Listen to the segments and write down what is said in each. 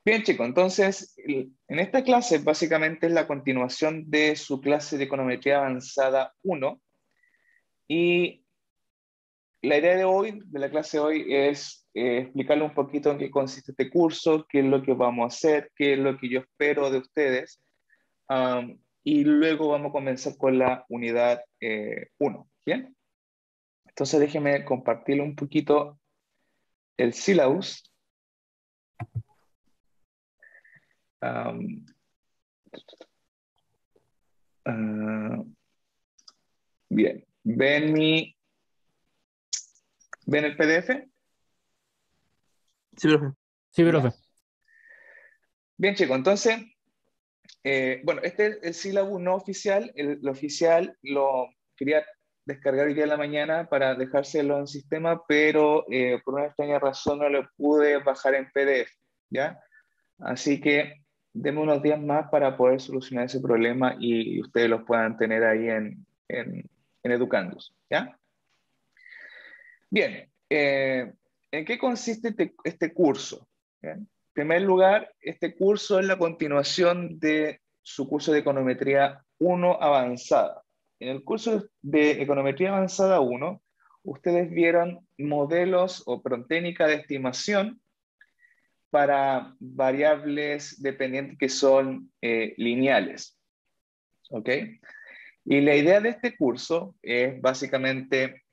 Bien, chicos, entonces en esta clase básicamente es la continuación de su clase de econometría avanzada 1 y la idea de hoy, de la clase de hoy, es explicarle un poquito en qué consiste este curso, qué es lo que vamos a hacer, qué es lo que yo espero de ustedes, y luego vamos a comenzar con la unidad 1, ¿bien? Entonces déjenme compartirle un poquito el syllabus. Um, ah, bien, ¿ven el PDF? Sí, profe. Sí, ¿Ya? profe. Bien, chicos, entonces, bueno, este es el sílabo no oficial. Lo oficial lo quería descargar hoy día en la mañana para dejárselo en sistema, pero por una extraña razón no lo pude bajar en PDF, ¿ya? Así que denme unos días más para poder solucionar ese problema y ustedes los puedan tener ahí en Educandus, ¿ya? Bien, ¿en qué consiste este curso? ¿Bien? En primer lugar, este curso es la continuación de su curso de Econometría 1 avanzada. En el curso de Econometría avanzada 1, ustedes vieron modelos o técnica de estimación para variables dependientes que son lineales. ¿Ok? Y la idea de este curso es básicamente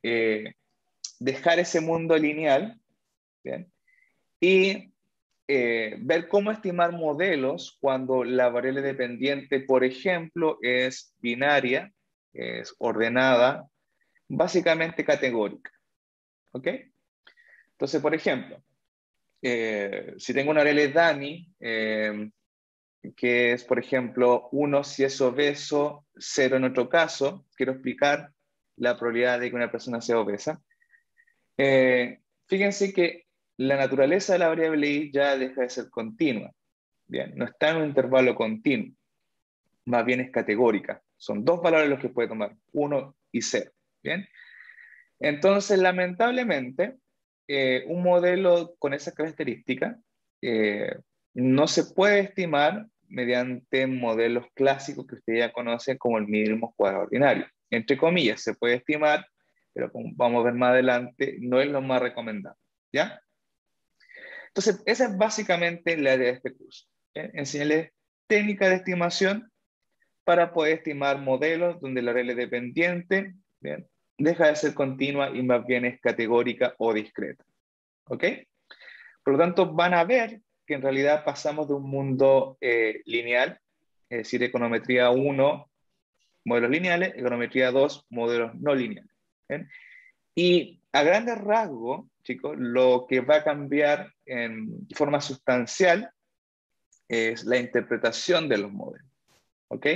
dejar ese mundo lineal, ¿bien? Y ver cómo estimar modelos cuando la variable dependiente, por ejemplo, es binaria, es ordenada, básicamente categórica. ¿Ok? Entonces, por ejemplo, si tengo una variable Dani, que es, por ejemplo, 1 si es obeso, 0 en otro caso, quiero explicar la probabilidad de que una persona sea obesa. Fíjense que la naturaleza de la variable y ya deja de ser continua. Bien, no está en un intervalo continuo, más bien es categórica. Son dos valores los que puede tomar, 1 y 0. Bien, entonces lamentablemente un modelo con esa característica no se puede estimar mediante modelos clásicos que usted ya conoce como el mínimo cuadrado ordinario. Entre comillas, se puede estimar, pero como vamos a ver más adelante, no es lo más recomendable. ¿Ya? Entonces, esa es básicamente la idea de este curso. Enseñarles técnica de estimación para poder estimar modelos donde la regla dependiente, ¿bien?, deja de ser continua y más bien es categórica o discreta. ¿Ok? Por lo tanto, van a ver que en realidad pasamos de un mundo lineal, es decir, econometría 1, modelos lineales, econometría 2, modelos no lineales. ¿Bien? Y a grandes rasgos, chicos, lo que va a cambiar en forma sustancial es la interpretación de los modelos. ¿Ok?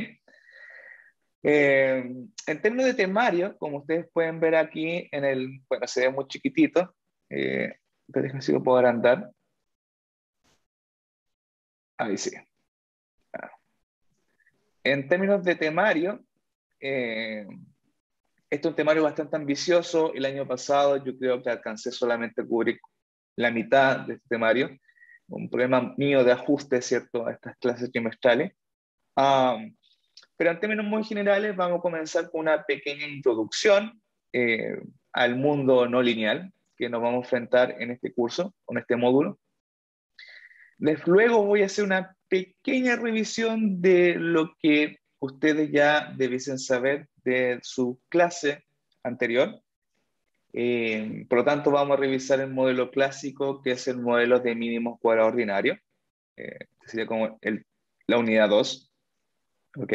En términos de temario, como ustedes pueden ver aquí en el, bueno, se ve muy chiquitito, pero déjenme si lo puedo agrandar. Ahí sí. En términos de temario, este es un temario bastante ambicioso. El año pasado yo creo que alcancé solamente a cubrir la mitad de este temario. Un problema mío de ajuste, ¿cierto?, a estas clases trimestrales. Pero en términos muy generales vamos a comenzar con una pequeña introducción al mundo no lineal que nos vamos a enfrentar en este curso, con este módulo. Luego voy a hacer una pequeña revisión de lo que ustedes ya debiesen saber de su clase anterior. Por lo tanto, vamos a revisar el modelo clásico, que es el modelo de mínimos cuadrados ordinarios. Sería como la unidad 2. ¿Ok?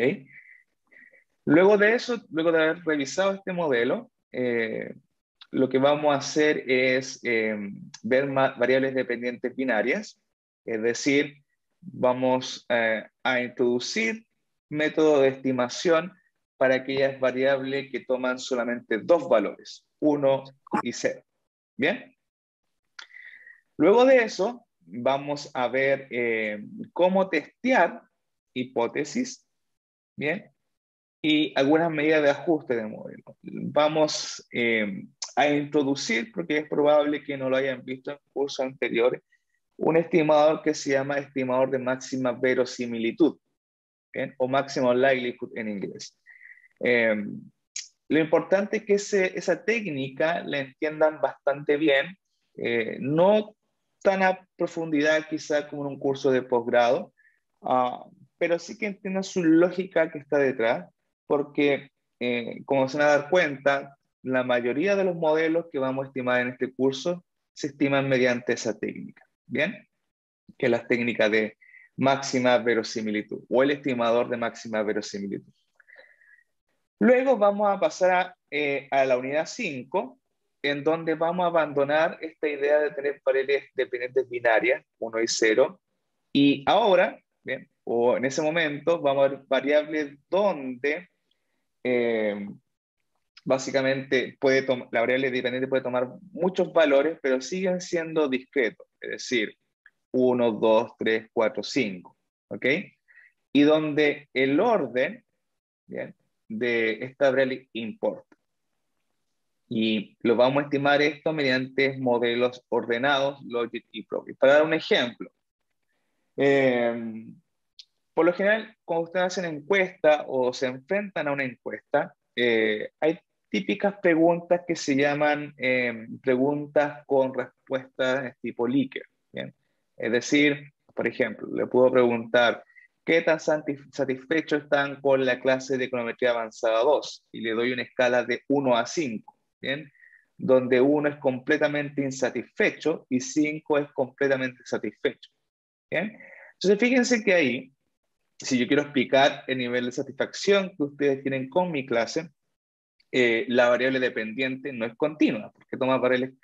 Luego de eso, luego de haber revisado este modelo, lo que vamos a hacer es ver variables dependientes binarias, es decir, vamos a introducir método de estimación para aquellas variables que toman solamente dos valores, 1 y 0. ¿Bien? Luego de eso, vamos a ver cómo testear hipótesis, ¿bien?, y algunas medidas de ajuste de modelo. Vamos a introducir, porque es probable que no lo hayan visto en cursos anteriores, un estimador que se llama estimador de máxima verosimilitud, ¿bien? O maximum likelihood en inglés. Lo importante es que esa técnica la entiendan bastante bien, no tan a profundidad quizá como en un curso de posgrado, pero sí que entiendan su lógica que está detrás, porque como se van a dar cuenta, la mayoría de los modelos que vamos a estimar en este curso se estiman mediante esa técnica, ¿bien? Que es la técnica de máxima verosimilitud o el estimador de máxima verosimilitud. Luego vamos a pasar a la unidad 5, en donde vamos a abandonar esta idea de tener variables dependientes binarias, 1 y 0, y ahora, ¿bien? O en ese momento, vamos a ver variables donde básicamente la variable dependiente puede tomar muchos valores, pero siguen siendo discretos, es decir, 1, 2, 3, 4, 5, ¿ok? Y donde el orden, ¿bien?, de esta variable importa. Y lo vamos a estimar esto mediante modelos ordenados, logic y propios. Para dar un ejemplo, por lo general, cuando ustedes hacen encuesta o se enfrentan a una encuesta, hay típicas preguntas que se llaman preguntas con respuestas tipo Likert, ¿bien? Es decir, por ejemplo, le puedo preguntar ¿qué tan satisfechos están con la clase de econometría avanzada 2? Y le doy una escala de 1 a 5, ¿bien? Donde 1 es completamente insatisfecho y 5 es completamente satisfecho, ¿bien? Entonces, fíjense que ahí, si yo quiero explicar el nivel de satisfacción que ustedes tienen con mi clase, la variable dependiente no es continua, porque toma valores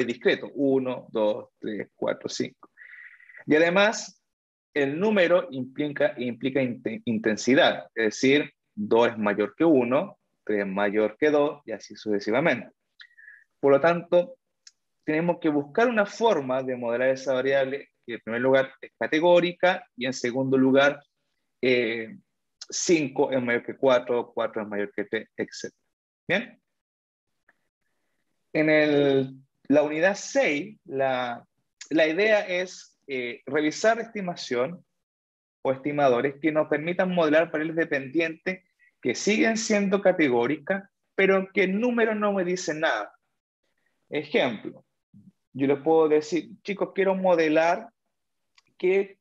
discretos, 1, 2, 3, 4, 5. Y además, el número implica intensidad, es decir, 2 es mayor que 1, 3 es mayor que 2, y así sucesivamente. Por lo tanto, tenemos que buscar una forma de modelar esa variable que en primer lugar es categórica y en segundo lugar 5 es mayor que 4, 4 es mayor que 3, etc. ¿Bien? En la unidad 6, la idea es revisar la estimación o estimadores que nos permitan modelar variables dependientes que siguen siendo categóricas, pero que el número no me dice nada. Ejemplo, yo les puedo decir, chicos, quiero modelar qué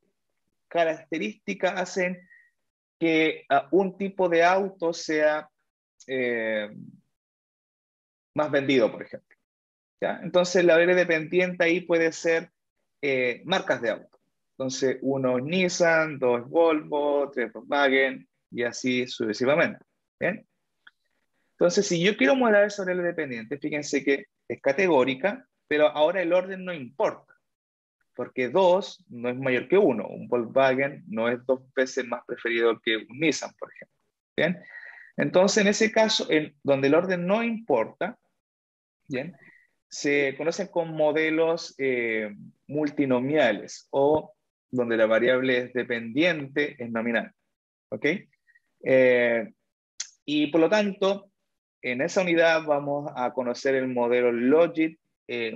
características hacen que un tipo de auto sea más vendido, por ejemplo, ¿ya? Entonces, la variable dependiente ahí puede ser marcas de auto. Entonces, 1 es Nissan, 2 es Volvo, 3 es Volkswagen, y así sucesivamente. ¿Bien? Entonces, si yo quiero modelar esa variable dependiente, fíjense que es categórica, pero ahora el orden no importa, porque 2 no es mayor que 1. Un Volkswagen no es 2 veces más preferido que un Nissan, por ejemplo. ¿Bien? Entonces, en ese caso, donde el orden no importa, ¿bien?, se conocen como modelos multinomiales o donde la variable es dependiente es nominal. ¿Ok? Y por lo tanto, en esa unidad vamos a conocer el modelo logic,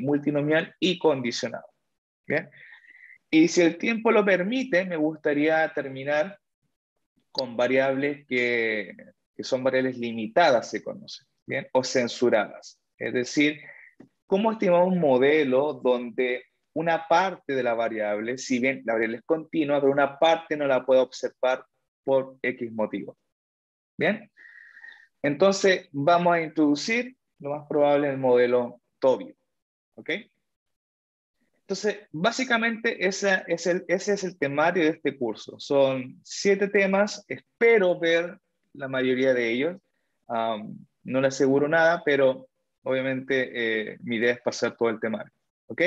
multinomial y condicionado. ¿Bien? Y si el tiempo lo permite, me gustaría terminar con variables que son variables limitadas, se conocen, ¿bien? O censuradas. Es decir, ¿cómo estimamos un modelo donde una parte de la variable, si bien la variable es continua, pero una parte no la puedo observar por X motivo? ¿Bien? Entonces, vamos a introducir lo más probable el modelo Tobio. ¿Ok? Entonces, básicamente ese es el temario de este curso. Son 7 temas, espero ver la mayoría de ellos. No le aseguro nada, pero obviamente mi idea es pasar todo el temario. ¿Ok?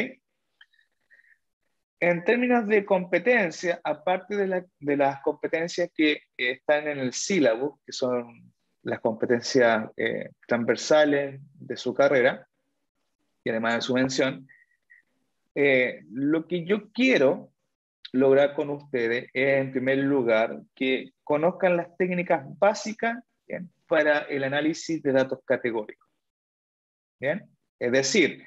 En términos de competencia, aparte de las competencias que están en el sílabo, que son las competencias transversales de su carrera, y además de su mención, lo que yo quiero lograr con ustedes es, en primer lugar, que conozcan las técnicas básicas, ¿bien?, para el análisis de datos categóricos. ¿Bien? Es decir,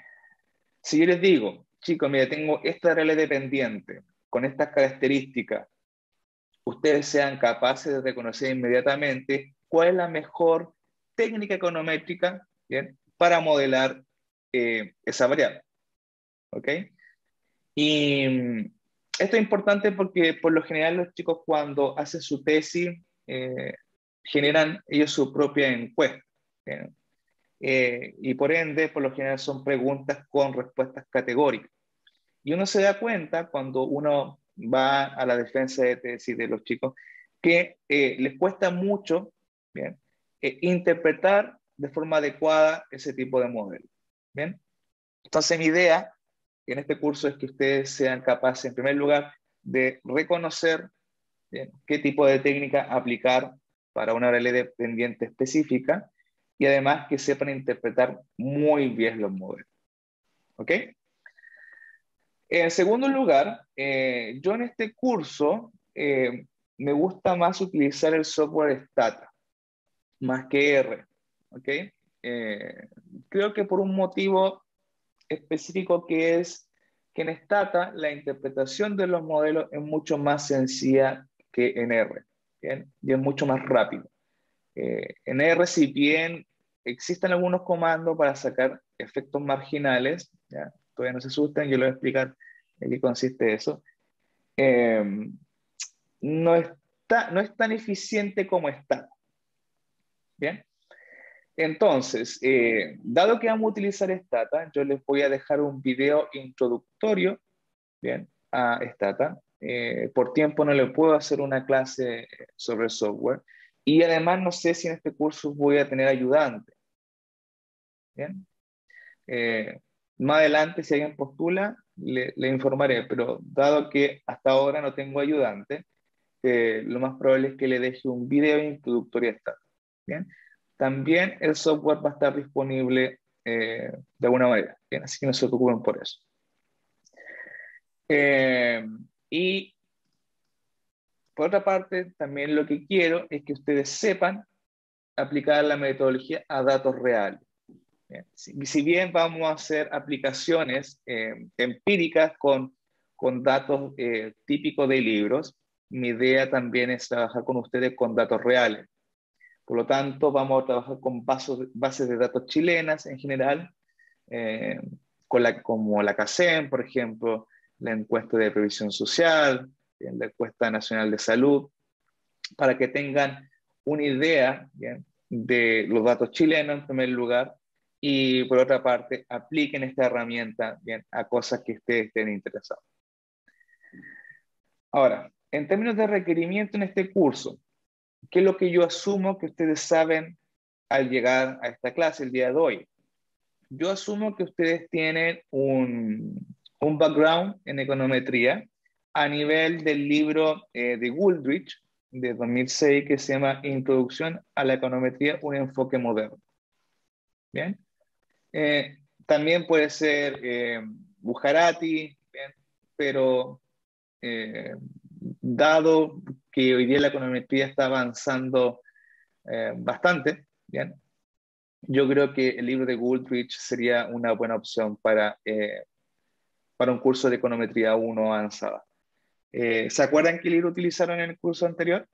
si yo les digo, chicos, mira, tengo esta variable dependiente con estas características, ustedes sean capaces de reconocer inmediatamente cuál es la mejor técnica econométrica, ¿bien?, para modelar esa variable. ¿Ok? Y esto es importante porque por lo general los chicos cuando hacen su tesis generan ellos su propia encuesta. ¿Bien? Y por ende, por lo general son preguntas con respuestas categóricas. Y uno se da cuenta cuando uno va a la defensa de tesis de los chicos que les cuesta mucho, ¿bien?, interpretar de forma adecuada ese tipo de modelo. ¿Bien? Entonces mi idea en este curso es que ustedes sean capaces, en primer lugar, de reconocer, ¿bien?, qué tipo de técnica aplicar para una variable dependiente específica y además que sepan interpretar muy bien los modelos. ¿Ok? En segundo lugar, yo en este curso me gusta más utilizar el software Stata, más que R. ¿Ok? Creo que por un motivo específico que es que en Stata la interpretación de los modelos es mucho más sencilla que en R, ¿bien? Y es mucho más rápido. En R, si bien existen algunos comandos para sacar efectos marginales, ¿ya? Todavía no se asusten, yo les voy a explicar en qué consiste eso. Eh, no es tan eficiente como está. ¿Bien? Entonces, dado que vamos a utilizar Stata, yo les voy a dejar un video introductorio, ¿bien?, a Stata. Por tiempo no le puedo hacer una clase sobre software. Y además no sé si en este curso voy a tener ayudante. ¿Bien? Más adelante, si alguien postula, le informaré. Pero dado que hasta ahora no tengo ayudante, lo más probable es que le deje un video introductorio a Stata. ¿Bien? También el software va a estar disponible de alguna manera. ¿Bien? Así que no se preocupen por eso. Y por otra parte, también lo que quiero es que ustedes sepan aplicar la metodología a datos reales. ¿Bien? Si bien vamos a hacer aplicaciones empíricas con datos típicos de libros, mi idea también es trabajar con ustedes con datos reales. Por lo tanto, vamos a trabajar con bases de datos chilenas en general, eh, como la CACEN, por ejemplo, la encuesta de previsión social, la encuesta nacional de salud, para que tengan una idea, ¿bien?, de los datos chilenos en primer lugar, y por otra parte, apliquen esta herramienta, ¿bien?, a cosas que ustedes estén interesados. Ahora, en términos de requerimiento en este curso, ¿qué es lo que yo asumo que ustedes saben al llegar a esta clase el día de hoy? Yo asumo que ustedes tienen un background en econometría a nivel del libro de Goodrich de 2006 que se llama Introducción a la econometría, un enfoque moderno. ¿Bien? También puede ser Bujarati, ¿bien?, pero dado que hoy día la econometría está avanzando bastante, ¿bien?, yo creo que el libro de Goodrich sería una buena opción para un curso de econometría 1 avanzada. ¿Se acuerdan qué libro utilizaron en el curso anterior?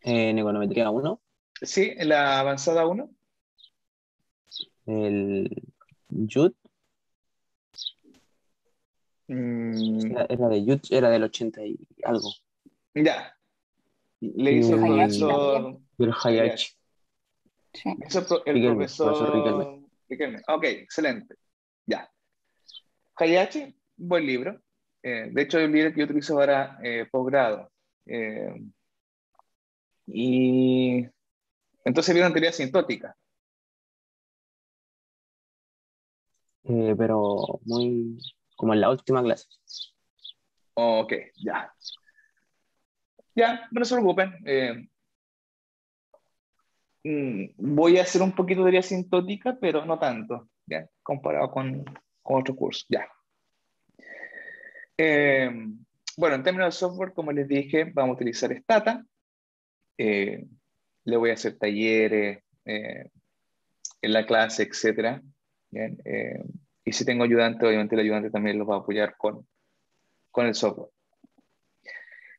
En econometría 1, Sí, en la avanzada 1. el Jut, Mm, era de Jut, era del 80 y algo. ya, le Y hizo el Hayashi también. profesor el Hayashi. Hayashi, Sí. Le hizo el Riquelme, profesor Riquelme. profesor Riquelme. Ok, excelente. Ya. Hayashi, buen libro. De hecho, es un libro que yo utilizo para posgrado. Eh, y entonces vieron teoría sintótica. Pero muy como en la última clase. Ok, ya. Ya, no se preocupen. Voy a hacer un poquito de teoría sintótica, pero no tanto, ¿ya? Comparado con otros cursos. Ya. Eh, bueno, en términos de software, como les dije, vamos a utilizar Stata. Le voy a hacer talleres en la clase, etcétera. Bien, y si tengo ayudante, obviamente el ayudante también los va a apoyar con el software.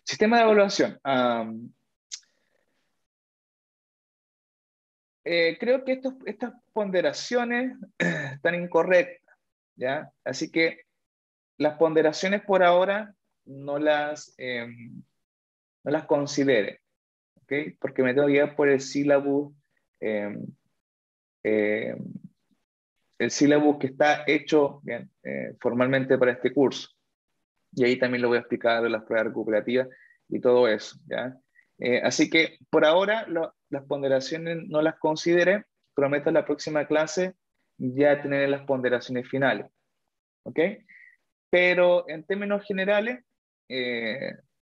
Sistema de evaluación. Creo que estas ponderaciones están incorrectas, ¿ya? Así que las ponderaciones por ahora no las considere, ¿ok? Porque me tengo que guiar por eh, eh, el sílabus que está hecho bien, formalmente para este curso. Y ahí también lo voy a explicar de las pruebas recuperativas y todo eso, ¿ya? Así que por ahora las ponderaciones no las considere. Prometo en la próxima clase ya tener las ponderaciones finales, ¿ok? Pero en términos generales,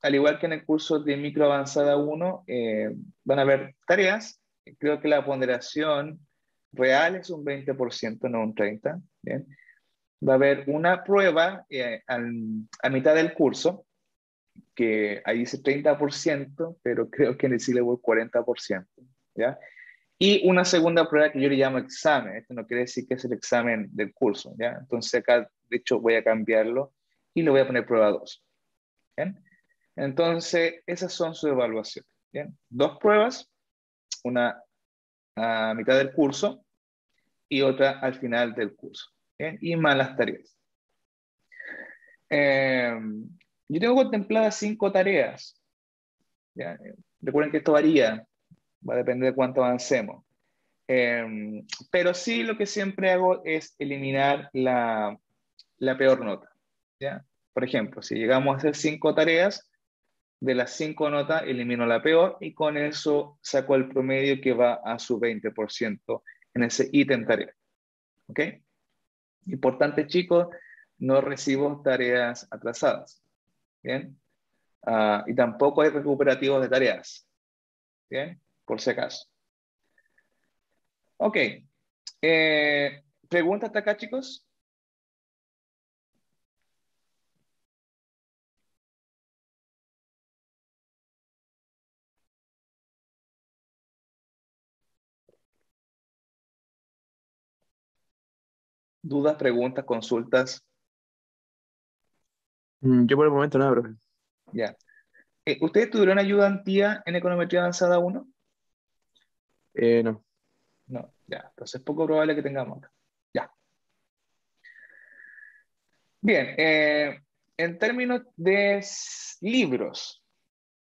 al igual que en el curso de micro avanzada 1, van a haber tareas. Creo que la ponderación real es un 20%, no un 30%. ¿Bien? Va a haber una prueba a mitad del curso, que ahí dice 30%, pero creo que en el sílabo 40%. ¿Ya? Y una segunda prueba que yo le llamo examen. Esto no quiere decir que es el examen del curso, ¿ya? Entonces acá, de hecho, voy a cambiarlo y le voy a poner prueba 2. ¿Bien? Entonces, esas son sus evaluaciones. ¿Bien? 2 pruebas, una a mitad del curso y otra al final del curso. ¿Bien? Y más las tareas. Yo tengo contempladas 5 tareas. ¿Ya? Recuerden que esto varía, va a depender de cuánto avancemos. Pero sí, lo que siempre hago es eliminar la peor nota, ¿ya? Por ejemplo, si llegamos a hacer 5 tareas, de las 5 notas elimino la peor y con eso saco el promedio que va a su 20% en ese ítem tarea. ¿Ok? Importante, chicos, no recibo tareas atrasadas. ¿Bien? Y tampoco hay recuperativos de tareas. ¿Bien? Por si acaso. Ok. ¿Pregunta hasta acá, chicos? ¿Dudas, preguntas, consultas? Yo por el momento no, profe. Ya. ¿Ustedes tuvieron ayudantía en econometría avanzada 1? No. No, ya. Entonces es poco probable que tengamos acá. Ya. Bien. En términos de libros,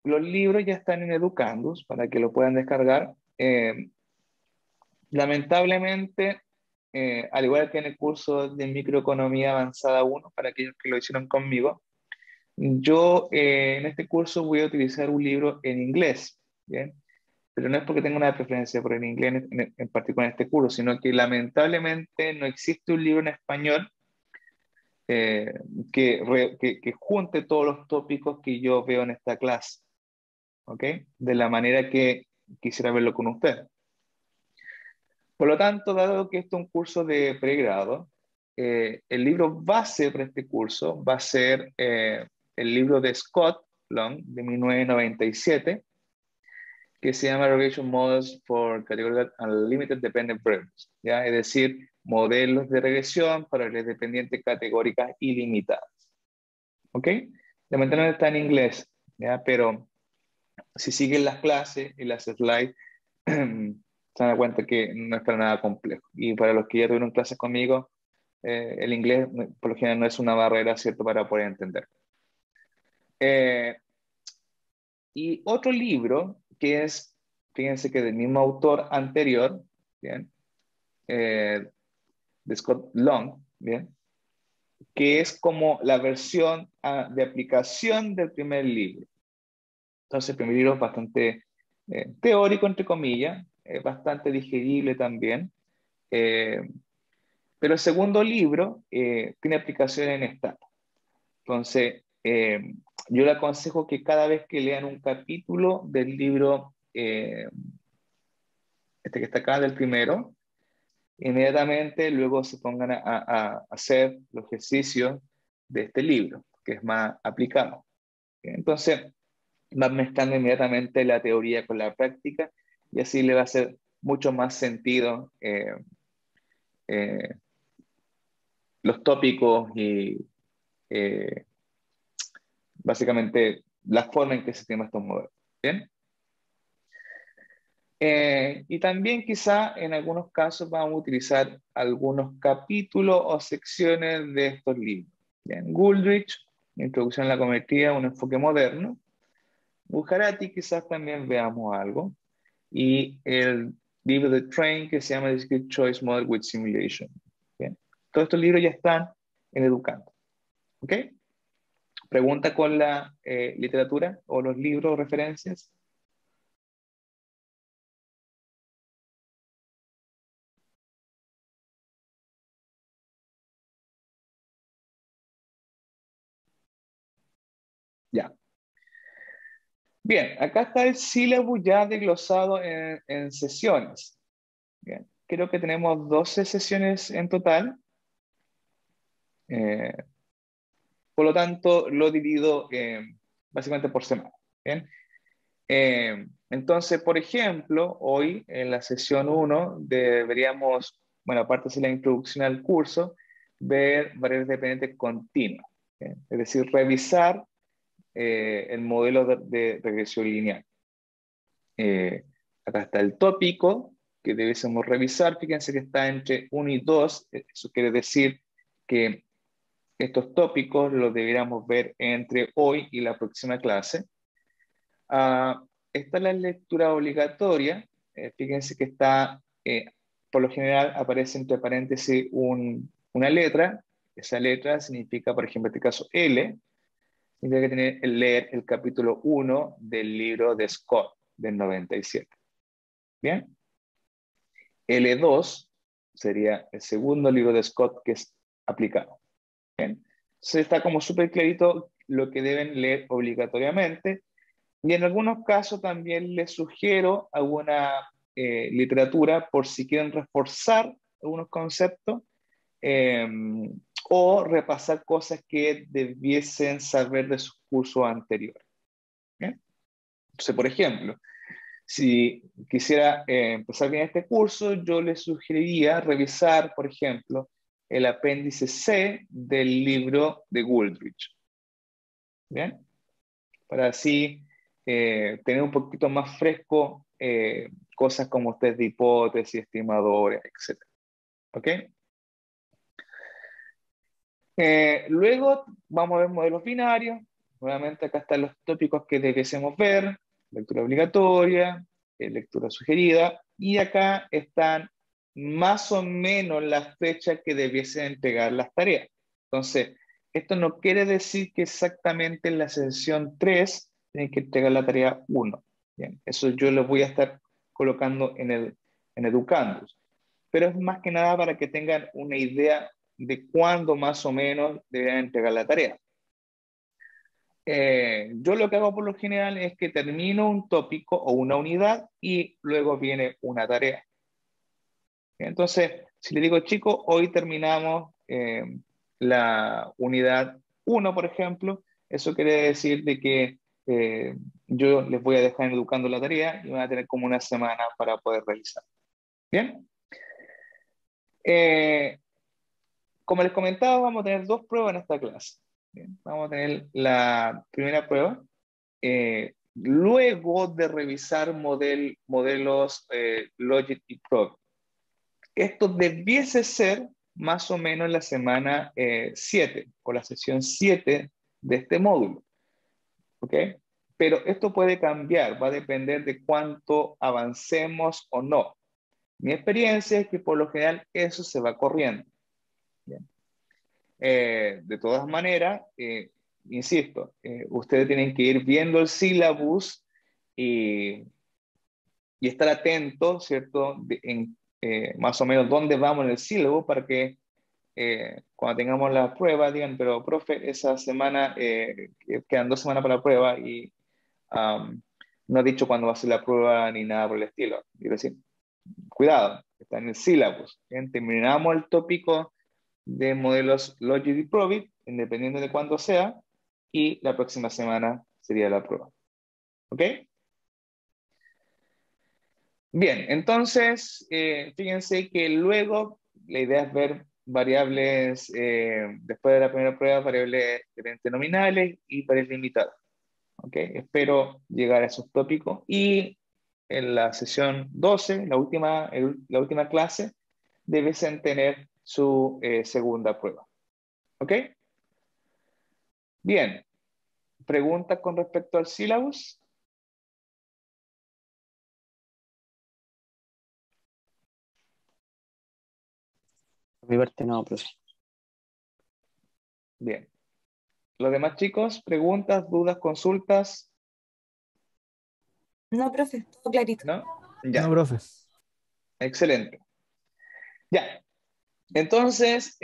los libros ya están en Educandus para que lo puedan descargar. Lamentablemente, al igual que en el curso de microeconomía avanzada 1, para aquellos que lo hicieron conmigo, yo en este curso voy a utilizar un libro en inglés, ¿bien? Pero no es porque tenga una preferencia por el inglés en particular en este curso, sino que lamentablemente no existe un libro en español eh, que junte todos los tópicos que yo veo en esta clase, ¿ok? De la manera que quisiera verlo con usted. Por lo tanto, dado que esto es un curso de pregrado, el libro base para este curso va a ser el libro de Scott Long, de 1997, que se llama Regression Models for Categorical Unlimited Dependent Variables, ¿ya? Es decir, modelos de regresión para variables dependientes categóricas ilimitadas. ¿Ok? Lamentablemente está en inglés, ¿ya? Pero si siguen las clases y las slides, se dan cuenta que no es para nada complejo. Y para los que ya tuvieron clases conmigo, el inglés por lo general no es una barrera, ¿cierto?, para poder entender. Y otro libro que es, fíjense que del mismo autor anterior, ¿bien? De Scott Long, ¿bien? Que es como la versión de aplicación del primer libro. Entonces, el primer libro es bastante teórico, entre comillas, bastante digerible también. Eh, pero el segundo libro tiene aplicación en etapa. Entonces, yo le aconsejo que cada vez que lean un capítulo del libro, este que está acá, del primero, inmediatamente luego se pongan a hacer los ejercicios de este libro, que es más aplicado. Entonces, van mezclando inmediatamente la teoría con la práctica y así le va a hacer mucho más sentido los tópicos y básicamente la forma en que se estiman estos modelos. ¿Bien? Y también quizá en algunos casos vamos a utilizar algunos capítulos o secciones de estos libros. Bien, Goodrich, Introducción a la Econometría, un enfoque moderno. Bujarati quizás también veamos algo. Y el libro de Train que se llama Discrete Choice Model with Simulation. Bien, todos estos libros ya están en Educando. ¿Ok? ¿Pregunta con la literatura o los libros o referencias? Ya. Bien, acá está el sílabo ya desglosado en sesiones. Bien, creo que tenemos 12 sesiones en total. Eh, por lo tanto, lo divido básicamente por semana. Bien. Entonces, por ejemplo, hoy en la sesión 1 deberíamos, bueno, aparte de la introducción al curso, ver variables dependientes continuas. ¿Bien? Es decir, revisar el modelo de regresión lineal. Acá está el tópico que debiésemos revisar. Fíjense que está entre 1 y 2. Eso quiere decir que estos tópicos los deberíamos ver entre hoy y la próxima clase. Está la lectura obligatoria. Fíjense que está, por lo general, aparece entre paréntesis una letra. Esa letra significa, por ejemplo, en este caso L. Significa que leer el capítulo 1 del libro de Scott del 97. Bien. L2 sería el segundo libro de Scott que es aplicado. Bien. Entonces está como súper clarito lo que deben leer obligatoriamente. Y en algunos casos también les sugiero alguna literatura por si quieren reforzar algunos conceptos eh, o repasar cosas que debiesen saber de sus cursos anteriores. ¿Bien? Entonces, por ejemplo, si quisiera empezar bien este curso, yo les sugeriría revisar, por ejemplo, el apéndice C del libro de Goodrich. ¿Bien? Para así tener un poquito más fresco cosas como test de hipótesis, estimadores, etc. ¿Ok? Luego vamos a ver modelos binarios. Nuevamente acá están los tópicos que debiésemos ver. Lectura obligatoria, lectura sugerida. Y acá están más o menos las fechas que debiesen entregar las tareas. Entonces, esto no quiere decir que exactamente en la sesión 3 tienen que entregar la tarea 1. Bien, eso yo lo voy a estar colocando en Educandos. Pero es más que nada para que tengan una idea de cuándo más o menos deberán entregar la tarea. Yo lo que hago por lo general es que termino un tópico o una unidad y luego viene una tarea. Entonces, si le digo, chicos, hoy terminamos la unidad 1, por ejemplo, eso quiere decir de que yo les voy a dejar educando la tarea y van a tener como una semana para poder realizar. ¿Bien? Como les comentaba, vamos a tener dos pruebas en esta clase. Bien, vamos a tener la primera prueba. Luego de revisar modelos Logic y Probe. Esto debiese ser más o menos la semana 7 o la sesión 7 de este módulo. ¿Ok? Pero esto puede cambiar, va a depender de cuánto avancemos o no. Mi experiencia es que por lo general eso se va corriendo. Bien. De todas maneras, insisto, ustedes tienen que ir viendo el sílabus y estar atentos, ¿cierto? Más o menos dónde vamos en el sílabo para que cuando tengamos la prueba digan, pero profe, esa semana quedan 2 semanas para la prueba y no ha dicho cuándo va a ser la prueba ni nada por el estilo. Quiero decir, cuidado, está en el sílabus. Bien, terminamos el tópico de modelos Logic y Probit, independiente de cuándo sea, y la próxima semana sería la prueba. ¿Ok? Bien, entonces, fíjense que luego la idea es ver variables, después de la primera prueba, variables diferentes nominales y variables limitadas. ¿Ok? Espero llegar a esos tópicos y en la sesión 12, la última clase, deben tener su segunda prueba. ¿Ok? Bien. ¿Preguntas con respecto al syllabus? Por mi parte no, profe. Bien. Los demás chicos, preguntas, dudas, consultas, No, profe, todo clarito. ¿no? No, Ya, profe. excelente. Ya, entonces,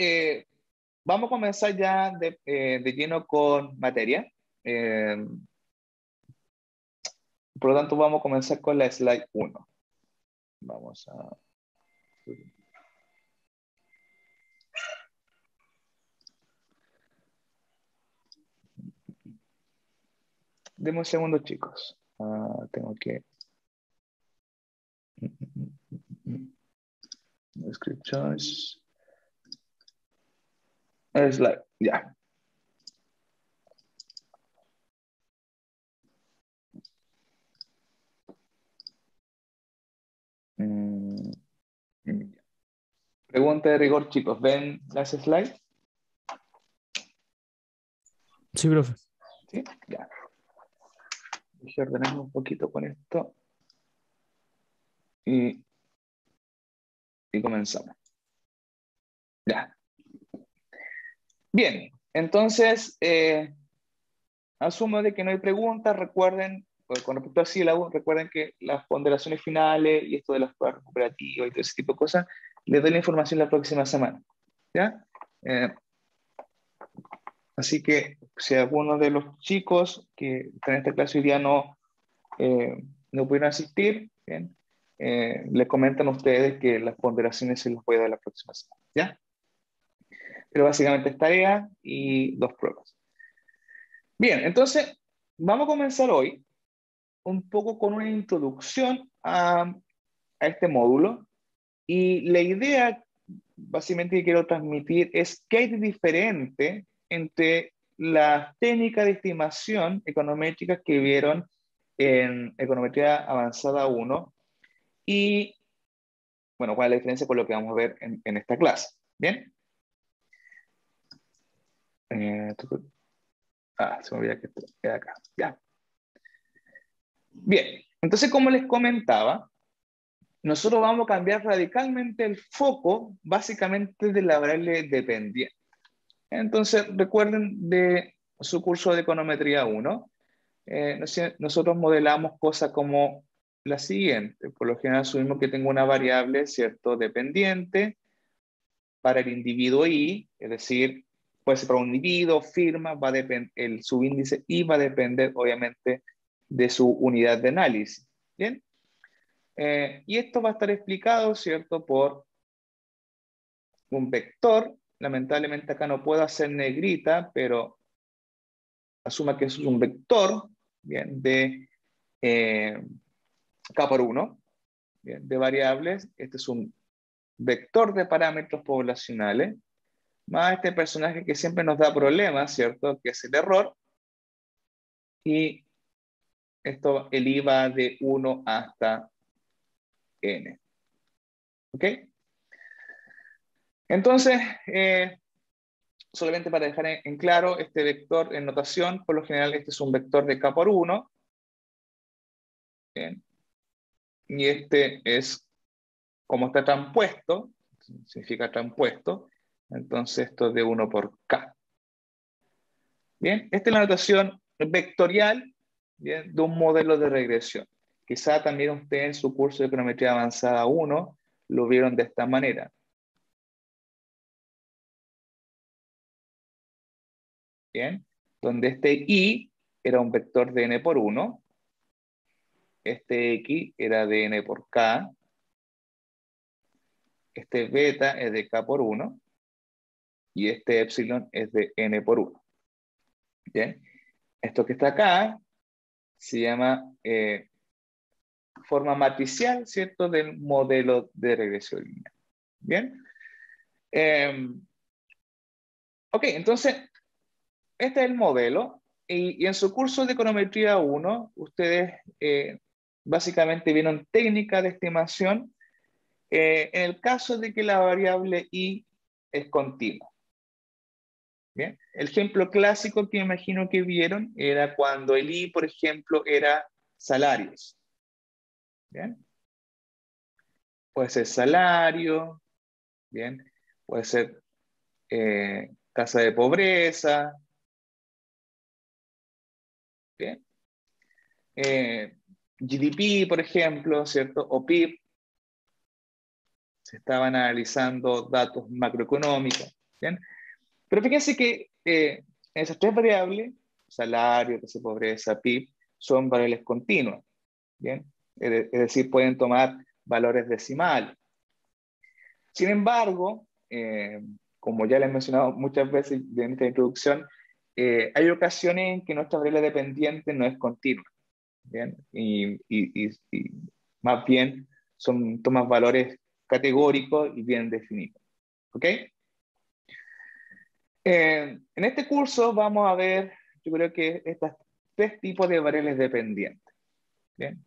vamos a comenzar ya de lleno con materia. Por lo tanto, vamos a comenzar con la slide 1. Vamos a... Deme un segundo, chicos. Tengo que... Script choice. Slide, ya. Pregunta de rigor, chicos. ¿Ven las slides? Sí, profe. ¿Sí? Ya. Voy a ordenar un poquito con esto. Y comenzamos. Ya. Bien, entonces, asumo de que no hay preguntas. Recuerden, con respecto al sílabo, recuerden que las ponderaciones finales y esto de las pruebas recuperativas y todo ese tipo de cosas, les doy la información la próxima semana. ¿Ya? Así que si alguno de los chicos que están en esta clase hoy día no pudieron asistir, ¿bien? Les comentan a ustedes que las ponderaciones se las voy a dar la próxima semana. ¿Ya? Pero básicamente es tarea y 2 pruebas. Bien, entonces vamos a comenzar hoy un poco con una introducción a este módulo y la idea básicamente que quiero transmitir es qué hay de diferente entre las técnicas de estimación econométricas que vieron en Econometría Avanzada 1 y, bueno, cuál es la diferencia con lo que vamos a ver en esta clase. ¿Bien? Se me olvidó que esto queda acá. Ya. Bien, entonces como les comentaba, nosotros vamos a cambiar radicalmente el foco básicamente de la variable dependiente. Entonces recuerden de su curso de econometría 1, nosotros modelamos cosas como la siguiente. Por lo general asumimos que tengo una variable, ¿cierto?, dependiente para el individuo I, es decir, puede ser para un individuo, firma, el subíndice I va a depender obviamente de su unidad de análisis. ¿Bien? Y esto va a estar explicado, ¿cierto?, por un vector. Lamentablemente acá no puedo hacer negrita, pero asuma que eso es un vector, ¿bien?, de K por 1, ¿bien?, de variables. Este es un vector de parámetros poblacionales, más este personaje que siempre nos da problemas, ¿cierto?, que es el error. Y esto, el I va de 1 hasta N. ¿Ok? Entonces, solamente para dejar en claro, este vector en notación, por lo general este es un vector de K por 1. Bien. Y este es, como está transpuesto, significa transpuesto, entonces esto es de 1 por K. Bien, esta es la notación vectorial, bien, de un modelo de regresión. Quizá también ustedes en su curso de econometría avanzada 1 lo vieron de esta manera. Bien, donde este I era un vector de N por 1, este X era de N por K, este beta es de K por 1 y este epsilon es de N por 1. Bien, esto que está acá se llama forma matricial, ¿cierto?, del modelo de regresión lineal. Bien, Ok, entonces, este es el modelo. Y en su curso de econometría 1, ustedes básicamente vieron técnica de estimación en el caso de que la variable y es continua. Bien, el ejemplo clásico que imagino que vieron era cuando el i, por ejemplo, era salarios. Bien, puede ser salario, bien, puede ser tasa de pobreza, bien, GDP, por ejemplo, ¿cierto? O PIB. Se estaban analizando datos macroeconómicos, ¿bien? Pero fíjense que esas tres variables, salario, tasa de pobreza, PIB, son variables continuas, ¿bien? Es decir, pueden tomar valores decimales. Sin embargo, como ya les he mencionado muchas veces en esta introducción, hay ocasiones en que nuestra variable dependiente no es continua, ¿bien? Y más bien toman valores categóricos y bien definidos, ¿ok? En este curso vamos a ver, yo creo que estos tres tipos de variables dependientes, ¿bien?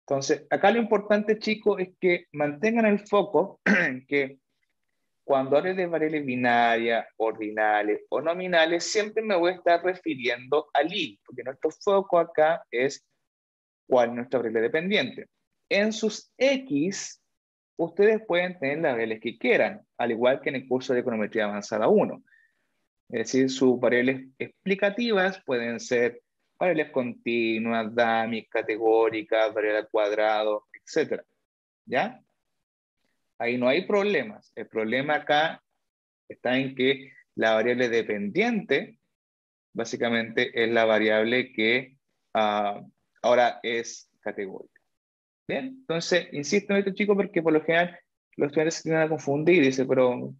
Entonces, acá lo importante, chicos, es que mantengan el foco en que cuando hable de variables binarias, ordinales o nominales, siempre me voy a estar refiriendo al i, porque nuestro foco acá es cuál es nuestra variable dependiente. En sus x, ustedes pueden tener las variables que quieran, al igual que en el curso de econometría avanzada 1. Es decir, sus variables explicativas pueden ser variables continuas, dummy, categóricas, variable al cuadrado, etc. ¿Ya? Ahí no hay problemas. El problema acá está en que la variable dependiente, básicamente, es la variable que ahora es categórica. Bien, entonces, insisto en esto, chicos, porque por lo general los estudiantes se tienden a confundir y dicen, pero,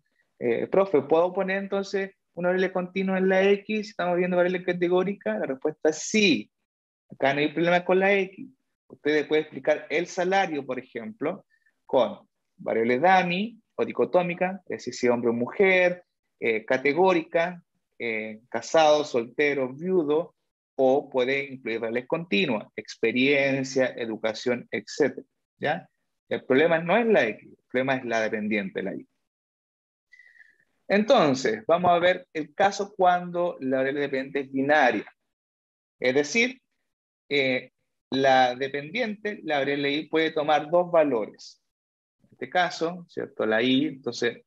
profe, ¿puedo poner entonces una variable continua en la X? ¿Estamos viendo variable categórica? La respuesta es sí. Acá no hay problema con la X. Ustedes pueden explicar el salario, por ejemplo, con variable dummy o dicotómica, es decir, si hombre o mujer, categórica, casado, soltero, viudo, o puede incluir variables continuas, experiencia, educación, etc. ¿Ya? El problema no es la X, el problema es la dependiente de la Y. Entonces, vamos a ver el caso cuando la variable dependiente es binaria. Es decir, la dependiente, la variable Y, puede tomar dos valores. En este caso, ¿cierto? La Y, entonces,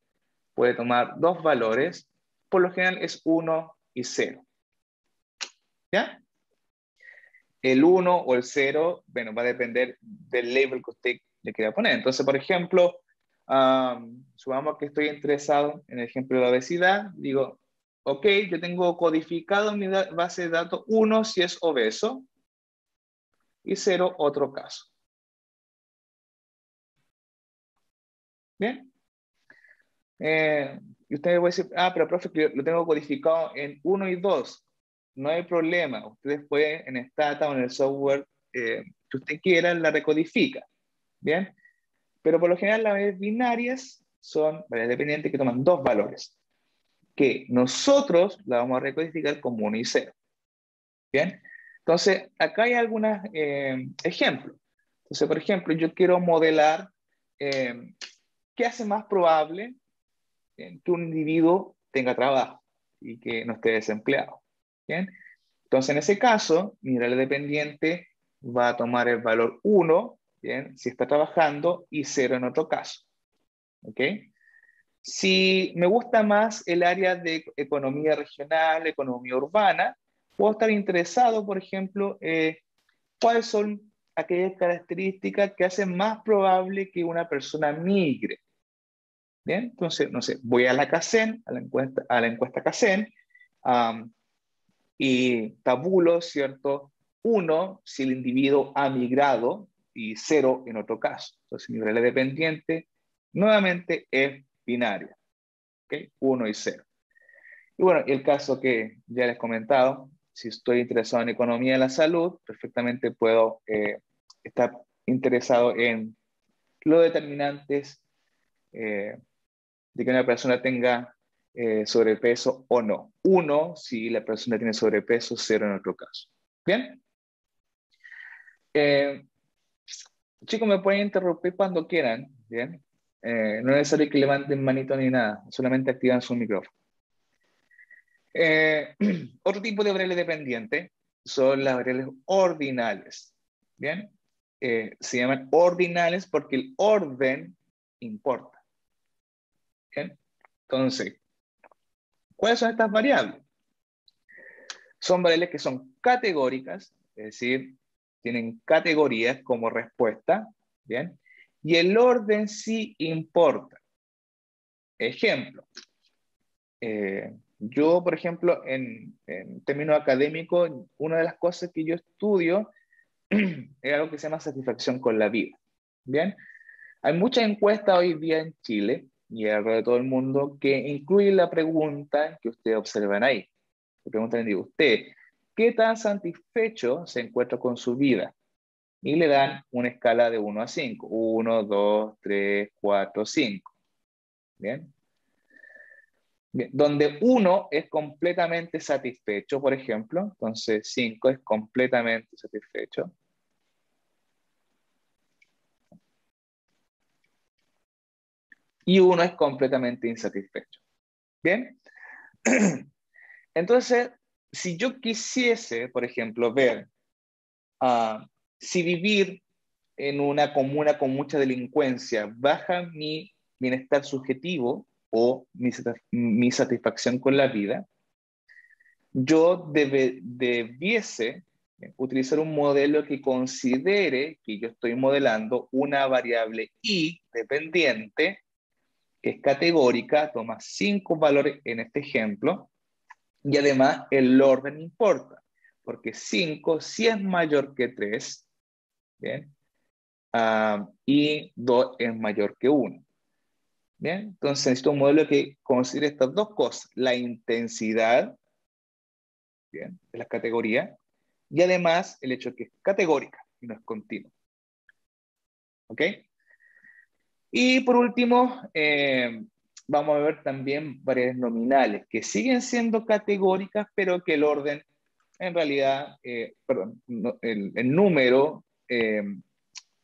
puede tomar dos valores. Por lo general es 1 y 0. ¿Ya? El 1 o el 0, bueno, va a depender del label que usted le quiera poner. Entonces, por ejemplo, supongamos que estoy interesado en el ejemplo de la obesidad. Digo, ok, yo tengo codificado en mi base de datos 1 si es obeso y 0 otro caso. ¿Bien? Y usted va a decir, pero profe, que lo tengo codificado en 1 y 2. No hay problema. Ustedes pueden en Stata o en el software que usted quiera, la recodifica. ¿Bien? Pero por lo general las variables binarias son variables dependientes que toman dos valores, que nosotros la vamos a recodificar como 1 y 0. ¿Bien? Entonces, acá hay algunos ejemplos. Entonces, por ejemplo, yo quiero modelar qué hace más probable que un individuo tenga trabajo y que no esté desempleado. ¿Bien? Entonces, en ese caso, mi variable dependiente va a tomar el valor 1, ¿bien? Si está trabajando, y 0 en otro caso. ¿Ok? Si me gusta más el área de economía regional, economía urbana, puedo estar interesado, por ejemplo, cuáles son aquellas características que hacen más probable que una persona migre. Bien, entonces, no sé, voy a la CACEN, a la encuesta CACEN, y tabulo, ¿cierto? 1 si el individuo ha migrado y 0 en otro caso. Entonces, mi variable dependiente nuevamente es binaria. ¿Okay? 1 y 0. Y bueno, el caso que ya les he comentado, si estoy interesado en economía de la salud, perfectamente puedo estar interesado en los determinantes de que una persona tenga sobrepeso o no. 1 si la persona tiene sobrepeso, 0 en otro caso. ¿Bien? Chicos, me pueden interrumpir cuando quieran, ¿bien? No es necesario que levanten manito ni nada, solamente activan su micrófono. Otro tipo de variables dependientes son las variables ordinales, ¿bien? Se llaman ordinales porque el orden importa, ¿bien? Entonces, ¿cuáles son estas variables? Son variables que son categóricas, es decir, tienen categorías como respuesta, ¿bien? Y el orden sí importa. Ejemplo, yo, por ejemplo, en términos académicos, una de las cosas que yo estudio es algo que se llama satisfacción con la vida, ¿bien? Hay muchas encuestas hoy día en Chile y alrededor de todo el mundo que incluyen la pregunta que ustedes observan ahí. Le preguntan, digo, usted, ¿qué tan satisfecho se encuentra con su vida? Y le dan una escala de 1 a 5. 1, 2, 3, 4, 5. ¿Bien? Bien. Donde 1 es completamente satisfecho, por ejemplo. Entonces 5 es completamente satisfecho. Y 1 es completamente insatisfecho. ¿Bien? Entonces, si yo quisiese, por ejemplo, ver si vivir en una comuna con mucha delincuencia baja mi bienestar subjetivo o mi satisfacción con la vida, yo debiese utilizar un modelo que considere que yo estoy modelando una variable y dependiente, que es categórica, toma 5 valores en este ejemplo, y además el orden importa, porque 5 sí es mayor que 3, ¿bien? Y 2 es mayor que 1. ¿Bien? Entonces necesito un modelo que considere estas dos cosas, la intensidad, ¿bien?, de las categorías, y además el hecho de que es categórica y no es continua. ¿Ok? Y por último, vamos a ver también variables nominales, que siguen siendo categóricas, pero que el orden, en realidad, perdón, el número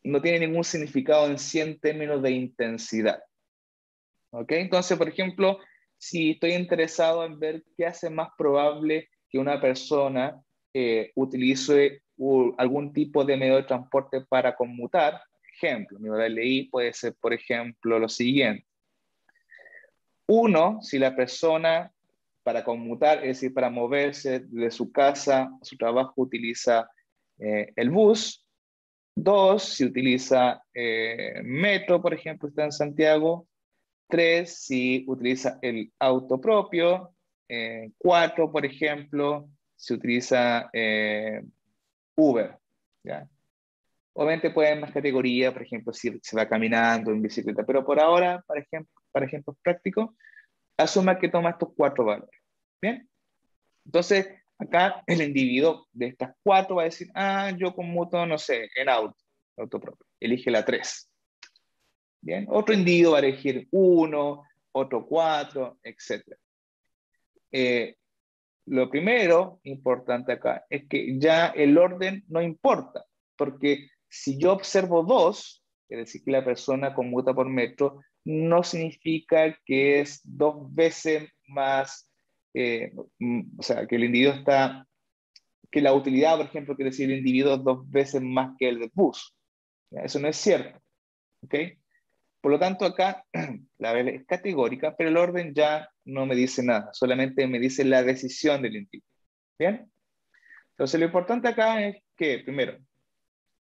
no tiene ningún significado en sí en términos de intensidad. ¿Ok? Entonces, por ejemplo, si estoy interesado en ver qué hace más probable que una persona utilice algún tipo de medio de transporte para conmutar, ejemplo, mi LI puede ser, por ejemplo, lo siguiente. 1, si la persona para conmutar, es decir, para moverse de su casa a su trabajo, utiliza el bus. 2, si utiliza metro, por ejemplo, está en Santiago. 3, si utiliza el auto propio. 4, por ejemplo, si utiliza Uber. ¿Ya? Obviamente puede haber más categorías, por ejemplo, si se va caminando en bicicleta, pero por ahora, para ejemplos prácticos, asuma que toma estos 4 valores. ¿Bien? Entonces, acá el individuo de estas 4 va a decir, yo conmuto, no sé, en auto propio. Elige la 3. Bien, otro individuo va a elegir 1, otro 4, etc. Lo primero importante acá es que ya el orden no importa, porque si yo observo 2, es decir, que la persona conmuta por metro, no significa que es 2 veces más, o sea, que el individuo está, que la utilidad, por ejemplo, quiere decir el individuo 2 veces más que el del bus. Eso no es cierto. ¿Ok? Por lo tanto, acá la variable es categórica, pero el orden ya no me dice nada, solamente me dice la decisión del individuo. ¿Bien? Entonces, lo importante acá es que, primero,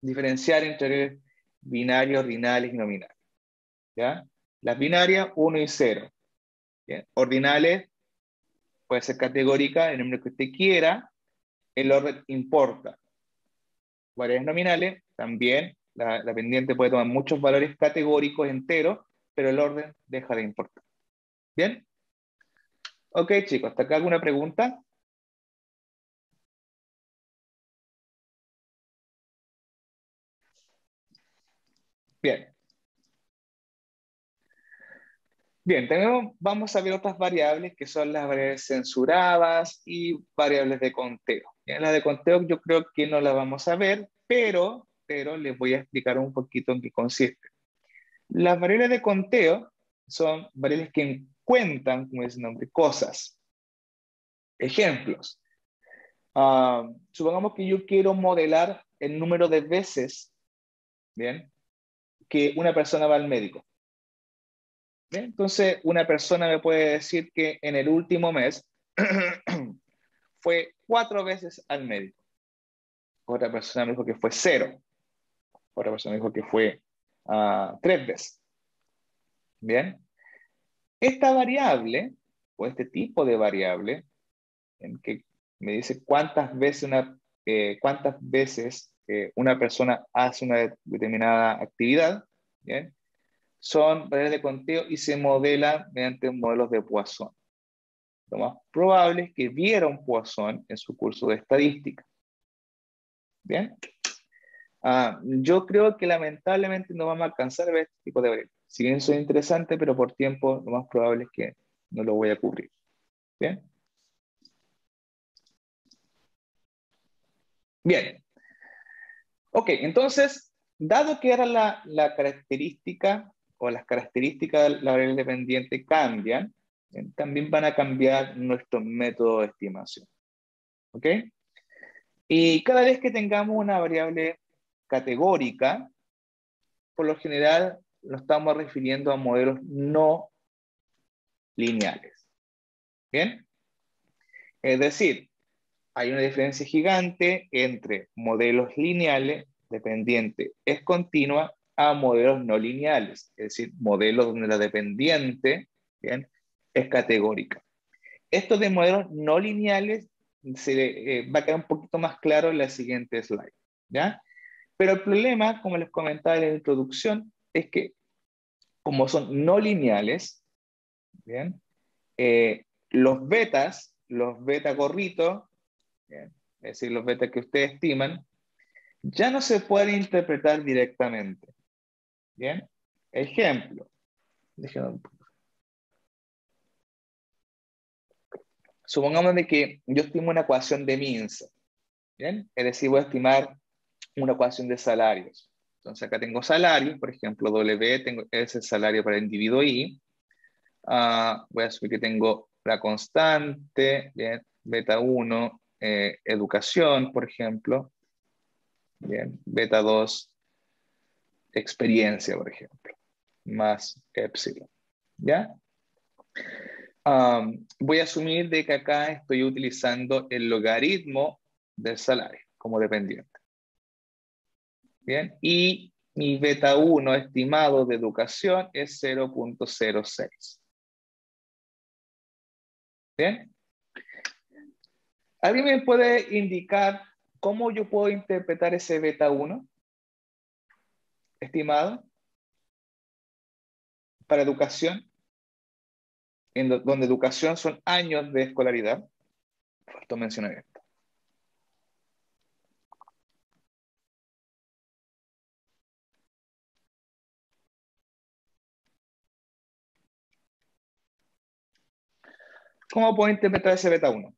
diferenciar entre binarios, ordinales y nominales. ¿Ya? Las binarias, 1 y 0. ¿Bien? Ordinales, puede ser categórica, el número que usted quiera, el orden importa. Variables nominales, también, la pendiente puede tomar muchos valores categóricos enteros, pero el orden deja de importar. ¿Bien? Ok, chicos, ¿hasta acá alguna pregunta? Bien. Bien, también vamos a ver otras variables que son las variables censuradas y variables de conteo. Bien, las de conteo yo creo que no las vamos a ver, pero les voy a explicar un poquito en qué consiste. Las variables de conteo son variables que cuentan, como dice el nombre, cosas. Ejemplos. Supongamos que yo quiero modelar el número de veces, ¿bien?, que una persona va al médico. ¿Bien? Entonces, una persona me puede decir que en el último mes fue 4 veces al médico. Otra persona me dijo que fue 0. Otra persona me dijo que fue 3 veces. Bien. Esta variable, o este tipo de variable, en que me dice cuántas veces una persona hace una determinada actividad, ¿bien?, son variables de conteo y se modelan mediante modelos de Poisson. Lo más probable es que vieron Poisson en su curso de estadística. ¿Bien? Yo creo que lamentablemente no vamos a alcanzar a ver este tipo de variables. Si bien eso es interesante, pero por tiempo lo más probable es que no lo voy a cubrir. ¿Bien? Bien. Ok, entonces, dado que era la característica o las características de la variable dependiente cambian, también van a cambiar nuestro método de estimación. ¿Ok? Y cada vez que tengamos una variable categórica, por lo general nos estamos refiriendo a modelos no lineales. ¿Bien? Es decir, hay una diferencia gigante entre modelos lineales, dependiente es continua, a modelos no lineales, es decir, modelos donde la dependiente, ¿bien?, es categórica. Esto de modelos no lineales va a quedar un poquito más claro en la siguiente slide, ¿ya? Pero el problema, como les comentaba en la introducción, es que como son no lineales, ¿bien?, los beta gorritos, ¿bien?, es decir, los betas que ustedes estiman, ya no se pueden interpretar directamente. ¿Bien? Ejemplo. Supongamos de que yo estimo una ecuación de Minsa. ¿Bien? Es decir, voy a estimar una ecuación de salarios. Entonces acá tengo salarios, por ejemplo, W es el salario para el individuo I. Voy a asumir que tengo la constante, ¿bien?, beta 1, educación, por ejemplo. Bien, beta 2, experiencia, por ejemplo, más epsilon. ¿Ya? Voy a asumir de que acá estoy utilizando el logaritmo del salario como dependiente. Bien, y mi beta 1 estimado de educación es 0.06. Bien. ¿Alguien me puede indicar cómo yo puedo interpretar ese beta 1 estimado para educación, donde educación son años de escolaridad? Faltó mencionar esto. ¿Cómo puedo interpretar ese beta 1?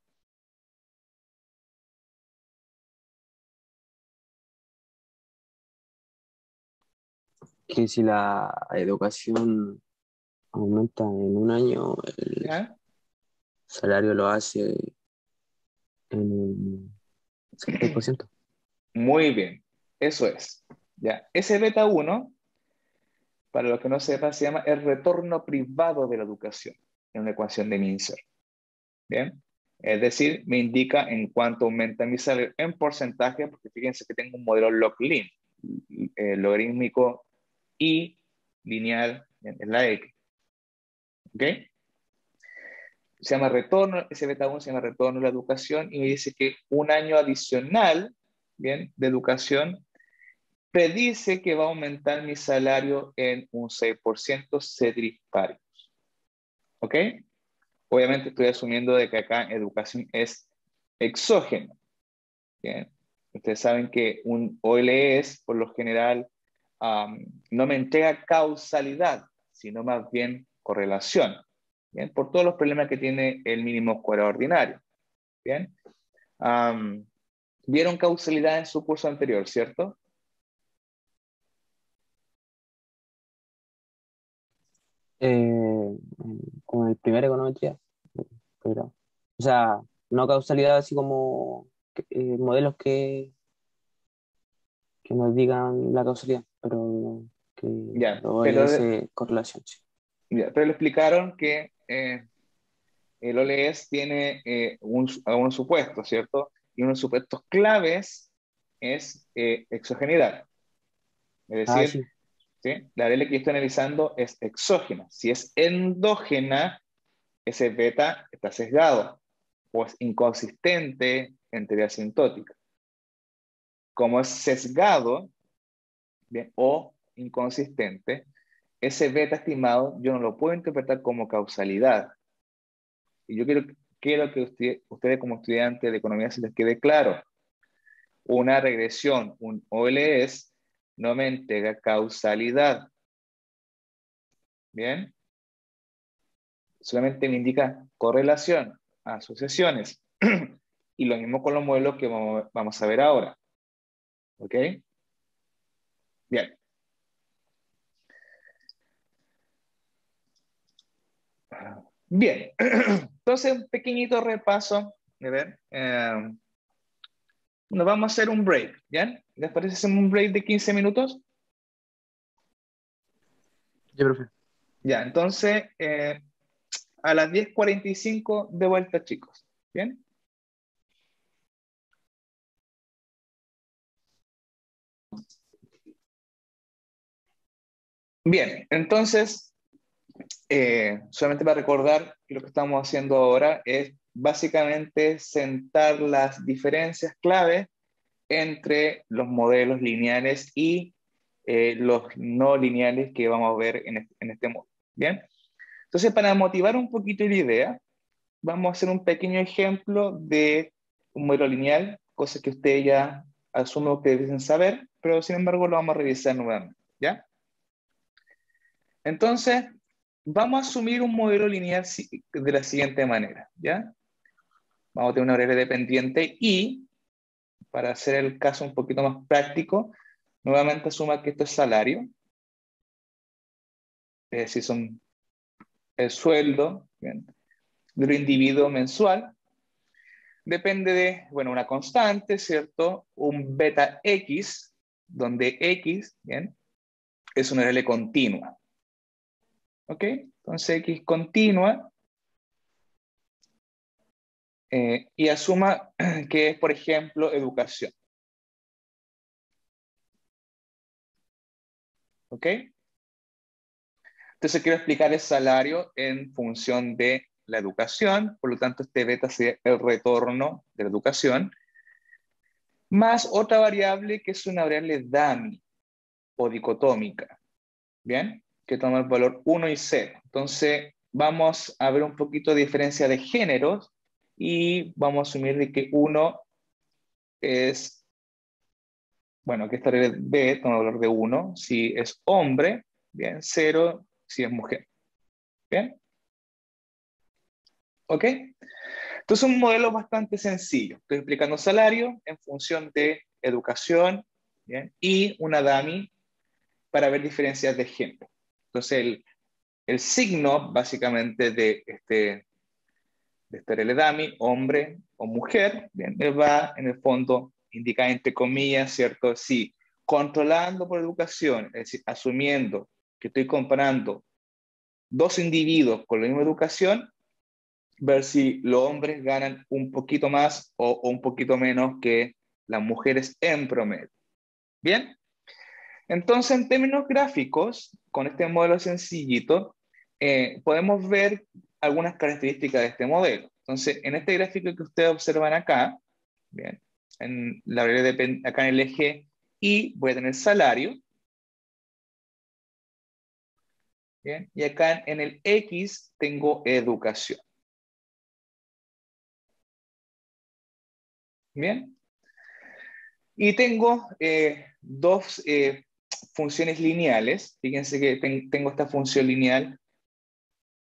Que si la educación aumenta en un año, el ¿Ya? salario lo hace en un 6%. Muy bien, eso es. ¿Ya? Ese beta 1, para los que no sepan, se llama el retorno privado de la educación en una ecuación de Mincer. ¿Bien? Es decir, me indica en cuánto aumenta mi salario en porcentaje, porque fíjense que tengo un modelo log-lin, logarítmico y lineal en la X. ¿Ok? Se llama retorno, ese beta 1 se llama retorno a la educación y me dice que un año adicional, ¿bien?, de educación predice que va a aumentar mi salario en un 6% ceteris paribus. ¿Ok? Obviamente estoy asumiendo de que acá educación es exógeno. ¿Bien? Ustedes saben que un OLS, por lo general, no me entrega causalidad, sino más bien correlación, ¿bien? Por todos los problemas que tiene el mínimo cuadrado ordinario, ¿bien? Vieron causalidad en su curso anterior, ¿cierto? Con el primer econometría, pero, o sea, no causalidad así como modelos que nos digan la causalidad, pero que Ya, lo pero, OLS correlación, sí. ya, pero le explicaron que el OLS tiene algunos supuestos, ¿cierto? Y unos supuestos claves es exogenidad. Es Ah, decir, sí. ¿sí? La variable que yo estoy analizando es exógena. Si es endógena, ese beta está sesgado o es inconsistente en teoría asintótica. Como es sesgado, ¿bien? O inconsistente, ese beta estimado yo no lo puedo interpretar como causalidad. Y yo quiero que ustedes como estudiantes de economía se les quede claro. Una regresión, un OLS, no me entrega causalidad. ¿Bien? Solamente me indica correlación, asociaciones. Y lo mismo con los modelos que vamos a ver ahora. ¿Ok? Bien. Bien. Entonces, un pequeñito repaso. A ver, nos vamos a hacer un break. ¿Bien? ¿Les parece hacer un break de 15 minutos? Ya, profe. Ya, entonces, a las 10:45 de vuelta, chicos. ¿Bien? Bien, entonces, solamente para recordar que lo que estamos haciendo ahora es básicamente sentar las diferencias claves entre los modelos lineales y los no lineales que vamos a ver en este módulo. ¿Bien? Entonces, para motivar un poquito la idea, vamos a hacer un pequeño ejemplo de un modelo lineal, cosas que ustedes ya asumo que deben saber, pero sin embargo lo vamos a revisar nuevamente. ¿Ya? Entonces, vamos a asumir un modelo lineal de la siguiente manera, ¿ya? Vamos a tener una variable dependiente y, para hacer el caso un poquito más práctico, nuevamente asuma que esto es salario, es decir, son el sueldo, ¿bien?, del individuo mensual. Depende de, bueno, una constante, ¿cierto? Un beta X, donde X, ¿bien?, es una variable continua. ¿Ok? Entonces X continua. Y asuma que es, por ejemplo, educación. ¿Ok? Entonces quiero explicar el salario en función de la educación, por lo tanto este beta sería el retorno de la educación, más otra variable que es una variable dummy o dicotómica, ¿bien? Que toma el valor 1 y 0. Entonces vamos a ver un poquito de diferencia de géneros y vamos a asumir de que 1 es, bueno, que esta variable B toma el valor de 1 si es hombre, ¿bien? 0 si es mujer, ¿bien? ¿Ok? Entonces, un modelo bastante sencillo. Estoy explicando salario en función de educación, ¿bien?, y una dummy para ver diferencias de género. Entonces, el signo básicamente de este dummy, hombre o mujer, ¿bien?, va en el fondo indicar entre comillas, ¿cierto? Si controlando por educación, es decir, asumiendo que estoy comparando dos individuos con la misma educación, ver si los hombres ganan un poquito más o un poquito menos que las mujeres en promedio. Bien, entonces en términos gráficos, con este modelo sencillito, podemos ver algunas características de este modelo. Entonces, en este gráfico que ustedes observan acá, bien, en la variable acá en el eje Y voy a tener salario, bien, y acá en el X tengo educación. Bien. Y tengo dos funciones lineales. Fíjense que tengo esta función lineal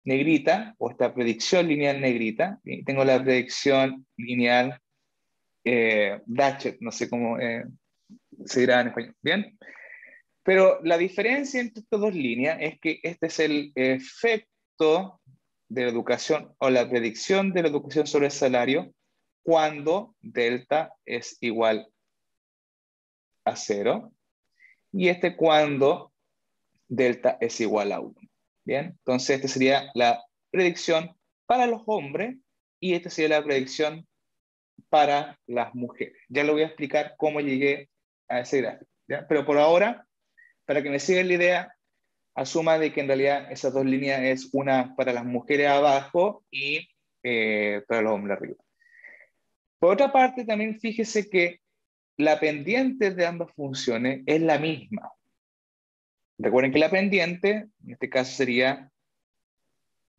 negrita, o esta predicción lineal negrita, y tengo la predicción lineal dashed, no sé cómo se dirá en español, ¿bien? Pero la diferencia entre estas dos líneas es que este es el efecto de la educación o la predicción de la educación sobre el salario cuando delta es igual a 0 y este cuando delta es igual a 1. Bien, entonces esta sería la predicción para los hombres y esta sería la predicción para las mujeres. Ya lo voy a explicar cómo llegué a ese gráfico, ¿ya? Pero por ahora, para que me sigan la idea, asuma de que en realidad esas dos líneas es una para las mujeres abajo y para los hombres arriba. Por otra parte, también fíjese que la pendiente de ambas funciones es la misma. Recuerden que la pendiente, en este caso sería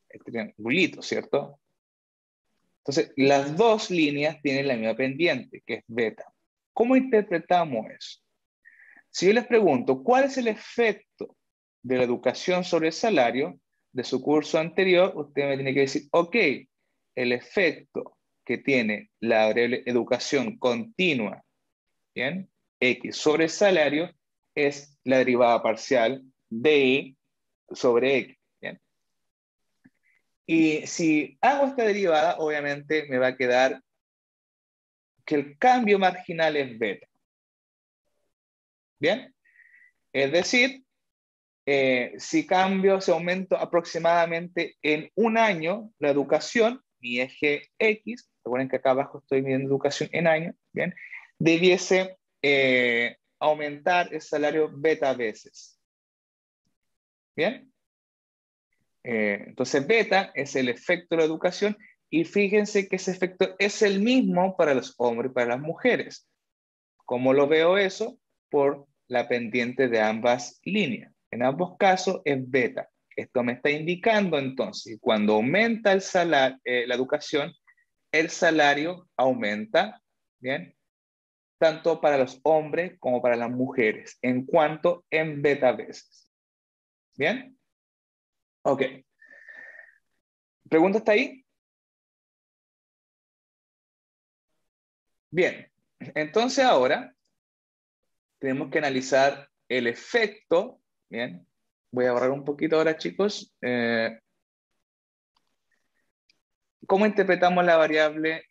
el triangulito, ¿cierto? Entonces, las dos líneas tienen la misma pendiente, que es beta. ¿Cómo interpretamos eso? Si yo les pregunto, ¿cuál es el efecto de la educación sobre el salario de su curso anterior? Usted me tiene que decir, ok, el efecto que tiene la variable educación continua, ¿bien? X sobre el salario es la derivada parcial de Y sobre X, ¿bien? Y si hago esta derivada, obviamente me va a quedar que el cambio marginal es beta. ¿Bien? Es decir, si aumento aproximadamente en un año la educación, mi eje X, recuerden que acá abajo estoy midiendo educación en años, ¿bien? Debiese aumentar el salario beta veces. ¿Bien? Entonces beta es el efecto de la educación y fíjense que ese efecto es el mismo para los hombres y para las mujeres. ¿Cómo lo veo eso? Por la pendiente de ambas líneas. En ambos casos es beta. Esto me está indicando entonces que cuando aumenta el salario, la educación, el salario aumenta, ¿bien? Tanto para los hombres como para las mujeres, en cuanto en beta veces. ¿Bien? Ok. ¿Pregunta está ahí? Bien. Entonces ahora tenemos que analizar el efecto, ¿bien? Voy a borrar un poquito ahora, chicos. ¿Cómo interpretamos la variable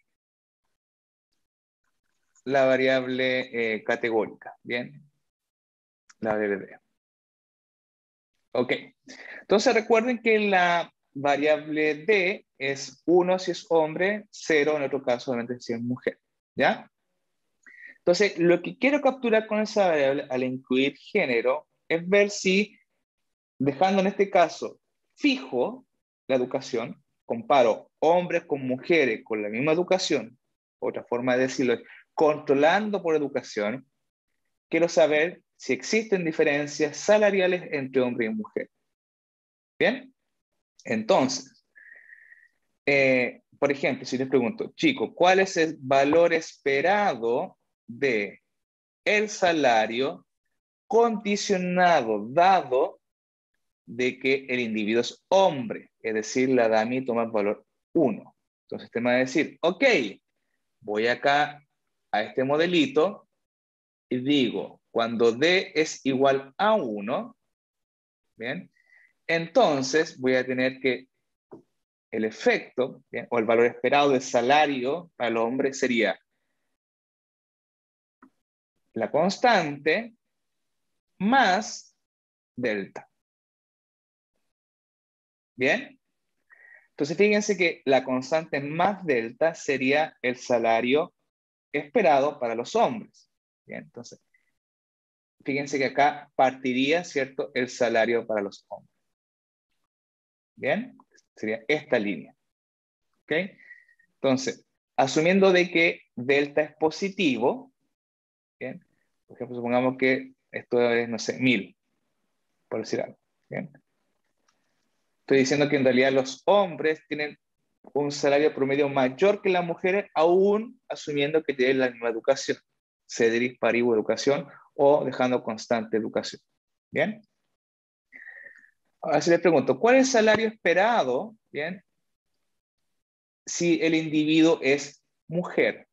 categórica? Bien, la variable D. Ok, entonces recuerden que la variable D es 1 si es hombre, 0 en otro caso, obviamente si es mujer. ¿Ya? Entonces, lo que quiero capturar con esa variable al incluir género es ver si, dejando en este caso fijo la educación, comparo hombres con mujeres con la misma educación, otra forma de decirlo es controlando por educación, quiero saber si existen diferencias salariales entre hombre y mujer. ¿Bien? Entonces, por ejemplo, si les pregunto, chicos, ¿cuál es el valor esperado de el salario condicionado, dado de que el individuo es hombre? Es decir, la DAMI toma el valor 1. Entonces, te va a decir, ok, voy acá a este modelito y digo, cuando D es igual a 1, ¿bien? Entonces voy a tener que el efecto, ¿bien? O el valor esperado de salario para el hombre sería la constante más delta. ¿Bien? Entonces fíjense que la constante más delta sería el salario esperado para los hombres. ¿Bien? Entonces, fíjense que acá partiría, ¿cierto?, el salario para los hombres. ¿Bien? Sería esta línea. ¿Ok? Entonces, asumiendo de que delta es positivo, ¿bien? Por ejemplo, supongamos que esto es, no sé, 1000, por decir algo. ¿Bien? Estoy diciendo que en realidad los hombres tienen un salario promedio mayor que las mujeres, aún asumiendo que tienen la misma educación, ceteris paribus educación o dejando constante educación. ¿Bien? Ahora si les pregunto, ¿cuál es el salario esperado? Bien, si el individuo es mujer.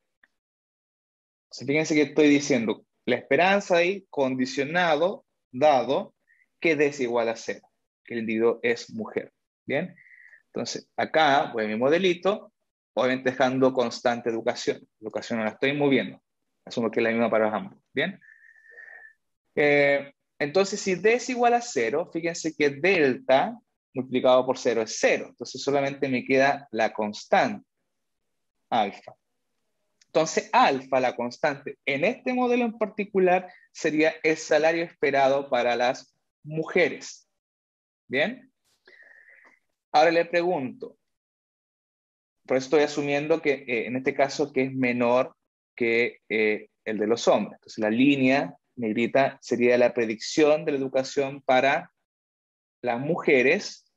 Entonces, fíjense que estoy diciendo la esperanza ahí, condicionado, dado, que D es igual a 0, que el individuo es mujer. Bien, entonces acá voy a mi modelito, obviamente dejando constante educación. Educación no la estoy moviendo, asumo que es la misma para ambos. Bien, entonces si D es igual a 0, fíjense que delta multiplicado por 0 es 0. Entonces solamente me queda la constante, alfa. Entonces, alfa, la constante, en este modelo en particular, sería el salario esperado para las mujeres. ¿Bien? Ahora le pregunto, por eso estoy asumiendo que en este caso que es menor que el de los hombres. Entonces, la línea negrita sería la predicción de la educación para las mujeres.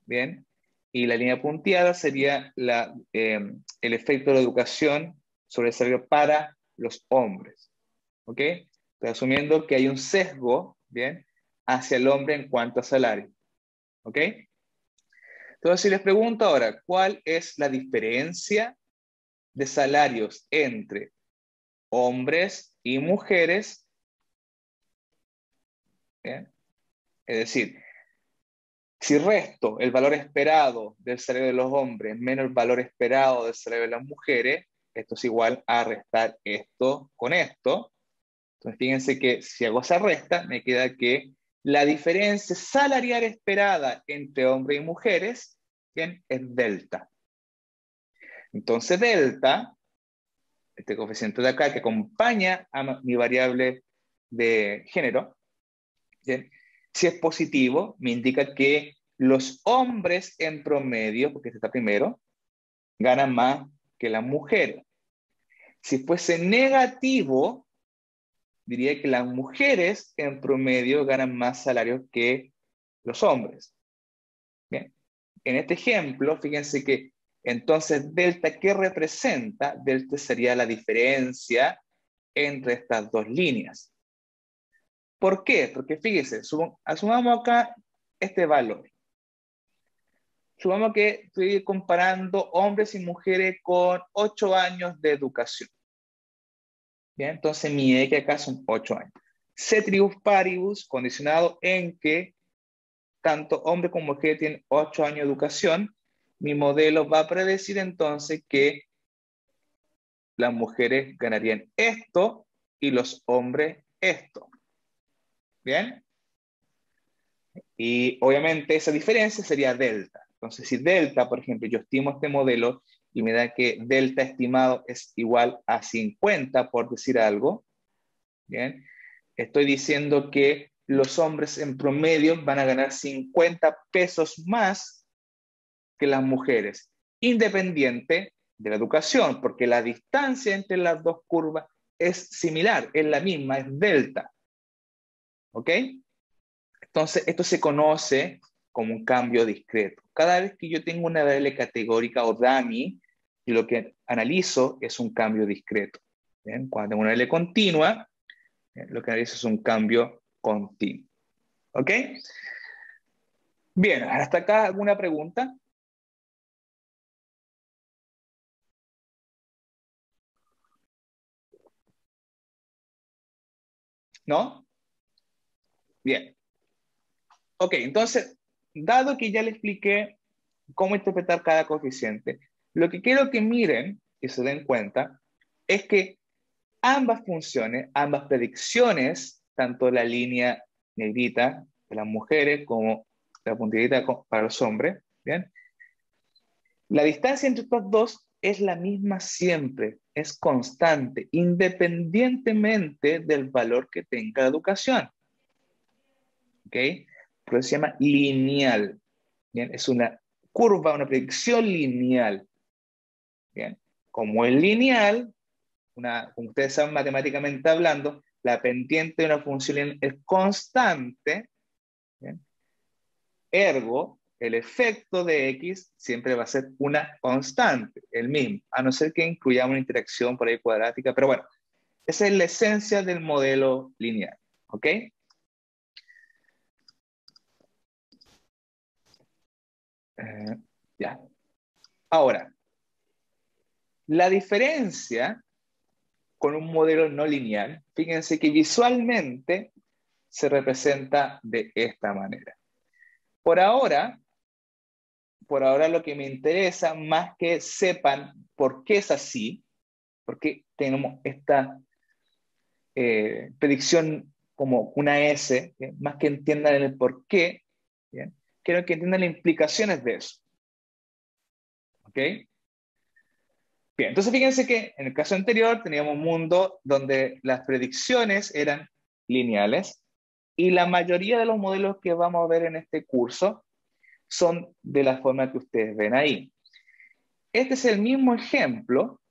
¿Bien? Y la línea punteada sería el efecto de la educación sobre el salario para los hombres. ¿Ok? Estoy asumiendo que hay un sesgo, ¿bien?, hacia el hombre en cuanto a salario. ¿Ok? Entonces, si les pregunto ahora, ¿cuál es la diferencia de salarios entre hombres y mujeres? ¿Bien? Es decir, si resto el valor esperado del salario de los hombres menos el valor esperado del salario de las mujeres, esto es igual a restar esto con esto. Entonces, fíjense que si hago esa resta, me queda que la diferencia salarial esperada entre hombres y mujeres, ¿bien?, es delta. Entonces, delta, este coeficiente de acá que acompaña a mi variable de género, ¿bien?, si es positivo, me indica que los hombres en promedio, porque este está primero, ganan más que las mujeres. Si fuese negativo, diría que las mujeres en promedio ganan más salario que los hombres. Bien. En este ejemplo, fíjense que entonces delta, ¿qué representa? Delta sería la diferencia entre estas dos líneas. ¿Por qué? Porque fíjense, asumamos acá este valor. Supongamos que estoy comparando hombres y mujeres con 8 años de educación. Bien, entonces mi X acá son 8 años. Cetribus paribus, condicionado en que tanto hombre como mujer tienen 8 años de educación, mi modelo va a predecir entonces que las mujeres ganarían esto y los hombres esto. ¿Bien? Y obviamente esa diferencia sería delta. Entonces, si delta, por ejemplo, yo estimo este modelo y me da que delta estimado es igual a 50, por decir algo, ¿bien?, estoy diciendo que los hombres en promedio van a ganar 50 pesos más que las mujeres, independiente de la educación, porque la distancia entre las dos curvas es similar, es la misma, es delta. ¿Ok? Entonces, esto se conoce como un cambio discreto. Cada vez que yo tengo una variable categórica o dummy, y lo que analizo es un cambio discreto. ¿Bien? Cuando tengo una variable continua, lo que analizo es un cambio continuo. ¿Ok? Bien, ¿hasta acá alguna pregunta? ¿No? Bien. Ok, entonces, dado que ya le expliqué cómo interpretar cada coeficiente, lo que quiero que miren y se den cuenta es que ambas funciones, ambas predicciones, tanto la línea negrita de las mujeres como la puntillita para los hombres, ¿bien?, la distancia entre estas dos es la misma siempre, es constante, independientemente del valor que tenga la educación. ¿Ok? Por eso se llama lineal. ¿Bien? Es una curva, una predicción lineal. ¿Bien? Como es lineal, como ustedes saben matemáticamente hablando, la pendiente de una función es constante. ¿Bien? Ergo, el efecto de X siempre va a ser una constante, el mismo, a no ser que incluyamos una interacción por ahí cuadrática, pero bueno, esa es la esencia del modelo lineal. ¿Ok? Ya. Ahora, la diferencia con un modelo no lineal, fíjense que visualmente se representa de esta manera. Por ahora lo que me interesa, más que sepan por qué es así, porque tenemos esta predicción como una S, ¿bien? Más que entiendan el por qué, ¿bien? Quiero que entiendan las implicaciones de eso. ¿Ok? Bien, entonces fíjense que en el caso anterior teníamos un mundo donde las predicciones eran lineales y la mayoría de los modelos que vamos a ver en este curso son de la forma que ustedes ven ahí. Este es el mismo ejemplo,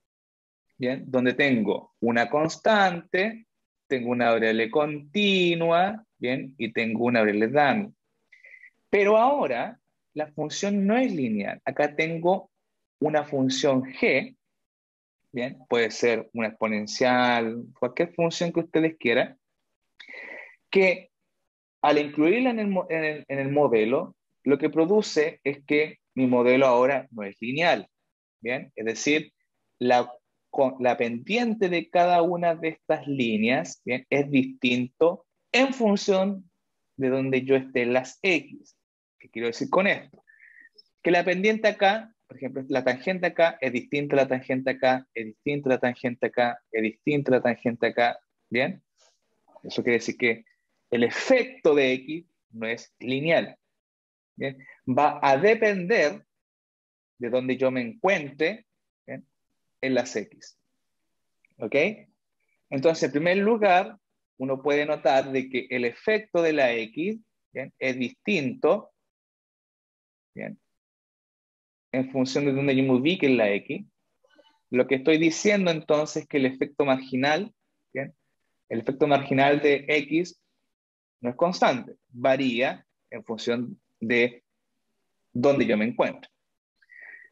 ¿bien? Donde tengo una constante, tengo una variable continua, ¿bien? Y tengo una variable dummy. Pero ahora la función no es lineal. Acá tengo una función g, ¿bien? Puede ser una exponencial, cualquier función que ustedes quieran, que al incluirla en el modelo, lo que produce es que mi modelo ahora no es lineal, ¿bien? Es decir, la pendiente de cada una de estas líneas, ¿bien? Es distinto en función de donde yo esté en las X. ¿Qué quiero decir con esto? Que la pendiente acá, por ejemplo, la tangente acá es distinta a la tangente acá, es distinta a la tangente acá, es distinta a la tangente acá, ¿bien? Eso quiere decir que el efecto de X no es lineal, ¿bien? Va a depender de donde yo me encuentre, ¿bien? En las X. ¿Ok? Entonces, en primer lugar, uno puede notar de que el efecto de la X, ¿bien? Es distinto, ¿bien? En función de donde yo me ubique en la X. Lo que estoy diciendo entonces es que el efecto marginal, ¿bien? El efecto marginal de X no es constante, varía en función de donde yo me encuentro.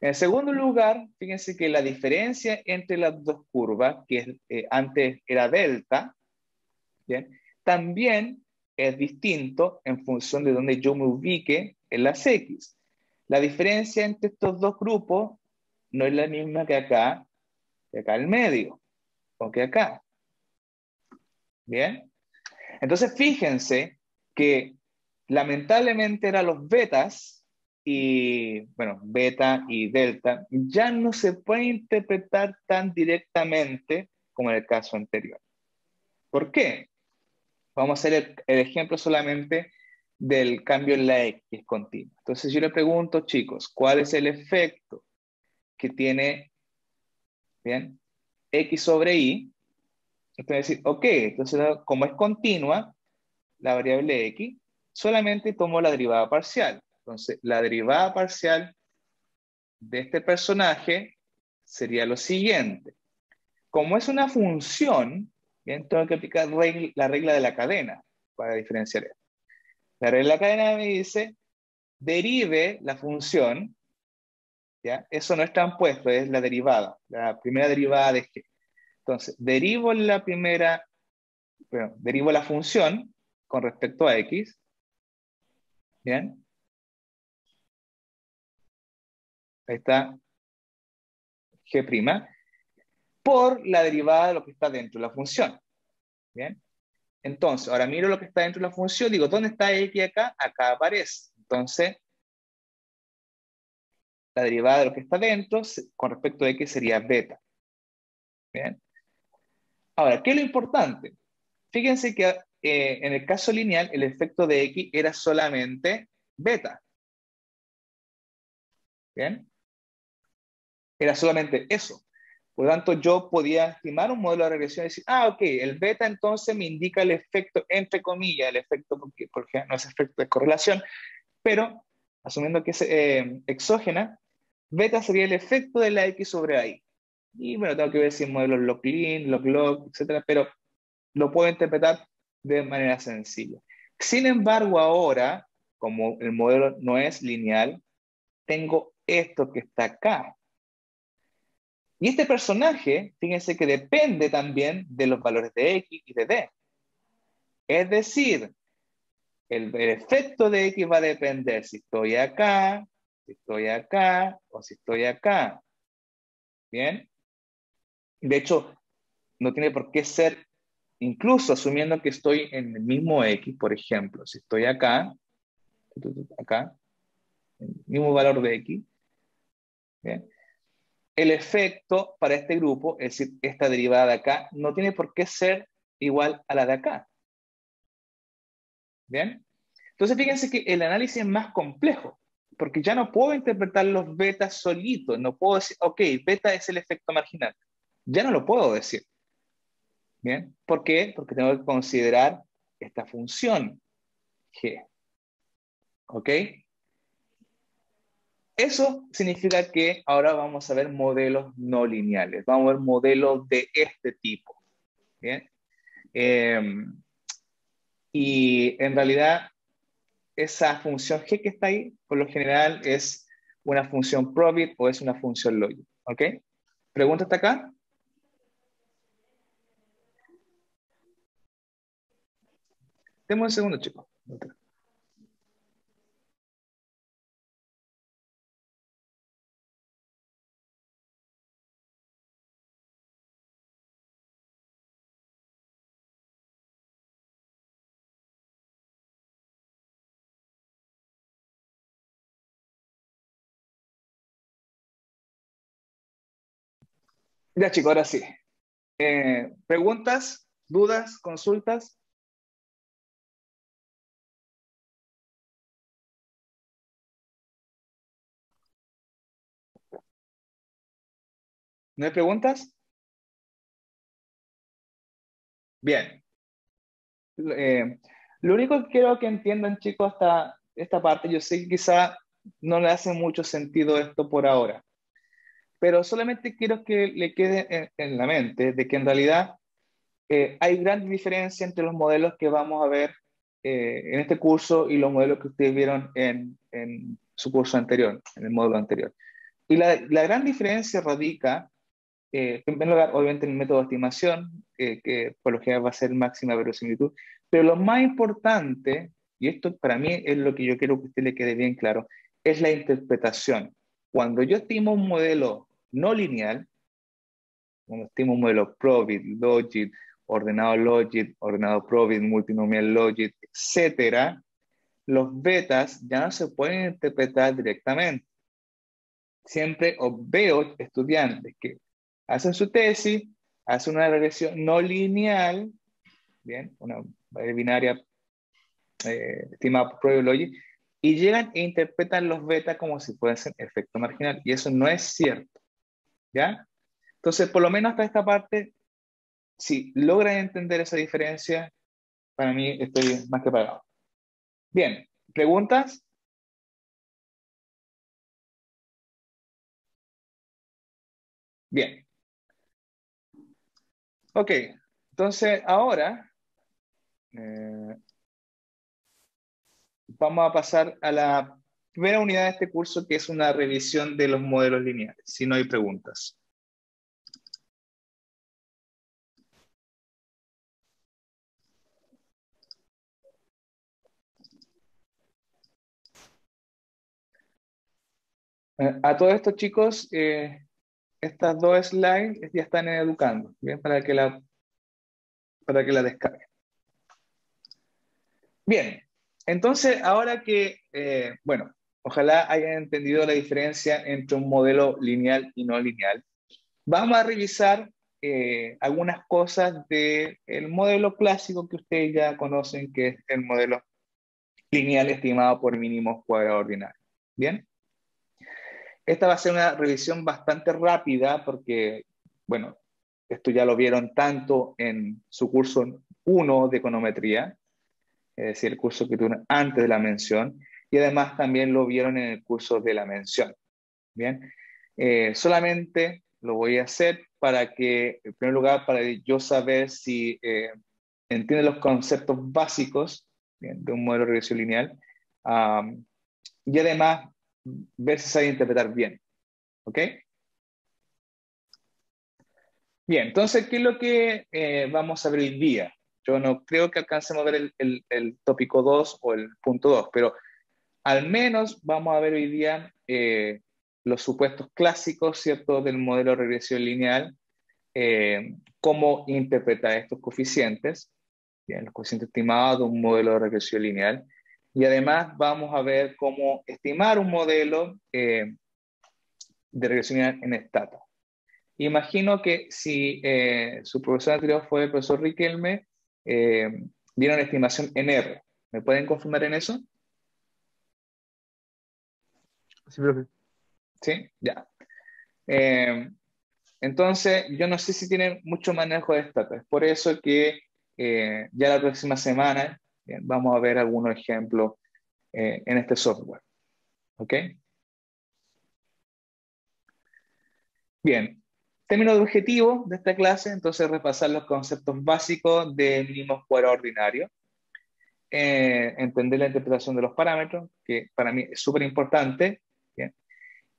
En segundo lugar, fíjense que la diferencia entre las dos curvas, que antes era delta, ¿bien? También es distinto en función de donde yo me ubique en las X. La diferencia entre estos dos grupos no es la misma que acá al medio, o que acá. ¿Bien? Entonces fíjense que lamentablemente eran los betas y, bueno, beta y delta, ya no se puede interpretar tan directamente como en el caso anterior. ¿Por qué? Vamos a hacer el ejemplo solamente del cambio en la X continua. Entonces yo le pregunto, chicos, ¿cuál es el efecto que tiene, bien, X sobre Y? Entonces decir, ok, entonces como es continua, la variable X, solamente tomo la derivada parcial. Entonces, la derivada parcial de este personaje sería lo siguiente. Como es una función, bien, tengo que aplicar la regla de la cadena para diferenciar esto. La regla de la cadena me dice, derive la función, ¿ya? Eso no está puesto, es la derivada, la primera derivada de g. Entonces, derivo la función con respecto a x, ¿bien? Ahí está g', por la derivada de lo que está dentro de la función. ¿Bien? Entonces, ahora miro lo que está dentro de la función, digo, ¿dónde está x acá? Acá aparece. Entonces, la derivada de lo que está dentro con respecto a x sería beta. ¿Bien? Ahora, ¿qué es lo importante? Fíjense que en el caso lineal, el efecto de x era solamente beta. ¿Bien? Era solamente eso. Por lo tanto, yo podía estimar un modelo de regresión y decir, ok, el beta entonces me indica el efecto, entre comillas, el efecto, porque no es efecto de correlación, pero asumiendo que es exógena, beta sería el efecto de la X sobre AI. Y bueno, tengo que ver si el modelo es log-lin, log-log, etc., pero lo puedo interpretar de manera sencilla. Sin embargo, ahora, como el modelo no es lineal, tengo esto que está acá. Y este personaje, fíjense que depende también de los valores de X y de D. Es decir, el efecto de X va a depender si estoy acá, si estoy acá o si estoy acá. ¿Bien? De hecho, no tiene por qué ser, incluso asumiendo que estoy en el mismo X, por ejemplo, si estoy acá, acá, el mismo valor de X, ¿bien? El efecto para este grupo, es decir, esta derivada de acá, no tiene por qué ser igual a la de acá. ¿Bien? Entonces fíjense que el análisis es más complejo, porque ya no puedo interpretar los betas solitos, no puedo decir, ok, beta es el efecto marginal. Ya no lo puedo decir. ¿Bien? ¿Por qué? Porque tengo que considerar esta función g. ¿Ok? Eso significa que ahora vamos a ver modelos no lineales. Vamos a ver modelos de este tipo. ¿Bien? Y en realidad, esa función g que está ahí, por lo general, es una función probit o es una función logit. ¿Ok? ¿Pregunta hasta acá? Deme un segundo, chicos. Ya, chicos, ahora sí. ¿Preguntas? ¿Dudas? ¿Consultas? ¿No hay preguntas? Bien. Lo único que quiero que entiendan, chicos, hasta esta parte, yo sé que quizá no le hace mucho sentido esto por ahora, pero solamente quiero que le quede en la mente de que en realidad hay gran diferencia entre los modelos que vamos a ver en este curso y los modelos que ustedes vieron en su curso anterior, en el módulo anterior. Y la gran diferencia radica, en primer lugar, obviamente, en el método de estimación, que por lo general va a ser máxima verosimilitud, pero lo más importante, y esto para mí es lo que yo quiero que a usted le quede bien claro, es la interpretación. Cuando yo estimo un modelo no lineal, cuando estimo un modelo probit, logit, ordenado logit, ordenado probit, multinomial logit, etcétera, los betas ya no se pueden interpretar directamente. Siempre veo estudiantes que hacen su tesis, hacen una regresión no lineal, bien, una binaria estimada por Probit Logic, y llegan e interpretan los betas como si fuesen efecto marginal, y eso no es cierto, ¿ya? Entonces, por lo menos hasta esta parte, si logran entender esa diferencia, para mí estoy más que pagado. Bien, ¿preguntas? Bien. Ok, entonces ahora vamos a pasar a la primera unidad de este curso, que es una revisión de los modelos lineales, si no hay preguntas. A todos estos chicos, estas dos slides ya están en Educando, ¿bien? Para que la descarguen. Bien, entonces ahora que, bueno, ojalá hayan entendido la diferencia entre un modelo lineal y no lineal, vamos a revisar algunas cosas del modelo clásico que ustedes ya conocen, que es el modelo lineal estimado por mínimos cuadrados ordinarios. ¿Bien? Esta va a ser una revisión bastante rápida porque, bueno, esto ya lo vieron tanto en su curso 1 de econometría, es decir, el curso que tuvieron antes de la mención, y además también lo vieron en el curso de la mención. Bien, solamente lo voy a hacer para que, en primer lugar, para yo saber si entiende los conceptos básicos, bien, de un modelo de regresión lineal, y además ver si sabe interpretar bien. ¿Ok? Bien, entonces, ¿qué es lo que vamos a ver hoy día? Yo no creo que alcancemos a ver el tópico 2 o el punto 2, pero al menos vamos a ver hoy día los supuestos clásicos, ¿cierto?, del modelo de regresión lineal, cómo interpretar estos coeficientes, bien, los coeficientes estimados de un modelo de regresión lineal, y además vamos a ver cómo estimar un modelo de regresión lineal en Stata. Imagino que si su profesor anterior fue el profesor Riquelme, dieron estimación en R. ¿Me pueden confirmar en eso? Sí, profe. Sí, ya. Entonces, yo no sé si tienen mucho manejo de Stata. Es por eso que ya la próxima semana bien, vamos a ver algunos ejemplos en este software. ¿Ok? Bien. Término de objetivo de esta clase, entonces repasar los conceptos básicos de mínimos cuadrados ordinarios. Entender la interpretación de los parámetros, que para mí es súper importante. ¿Bien?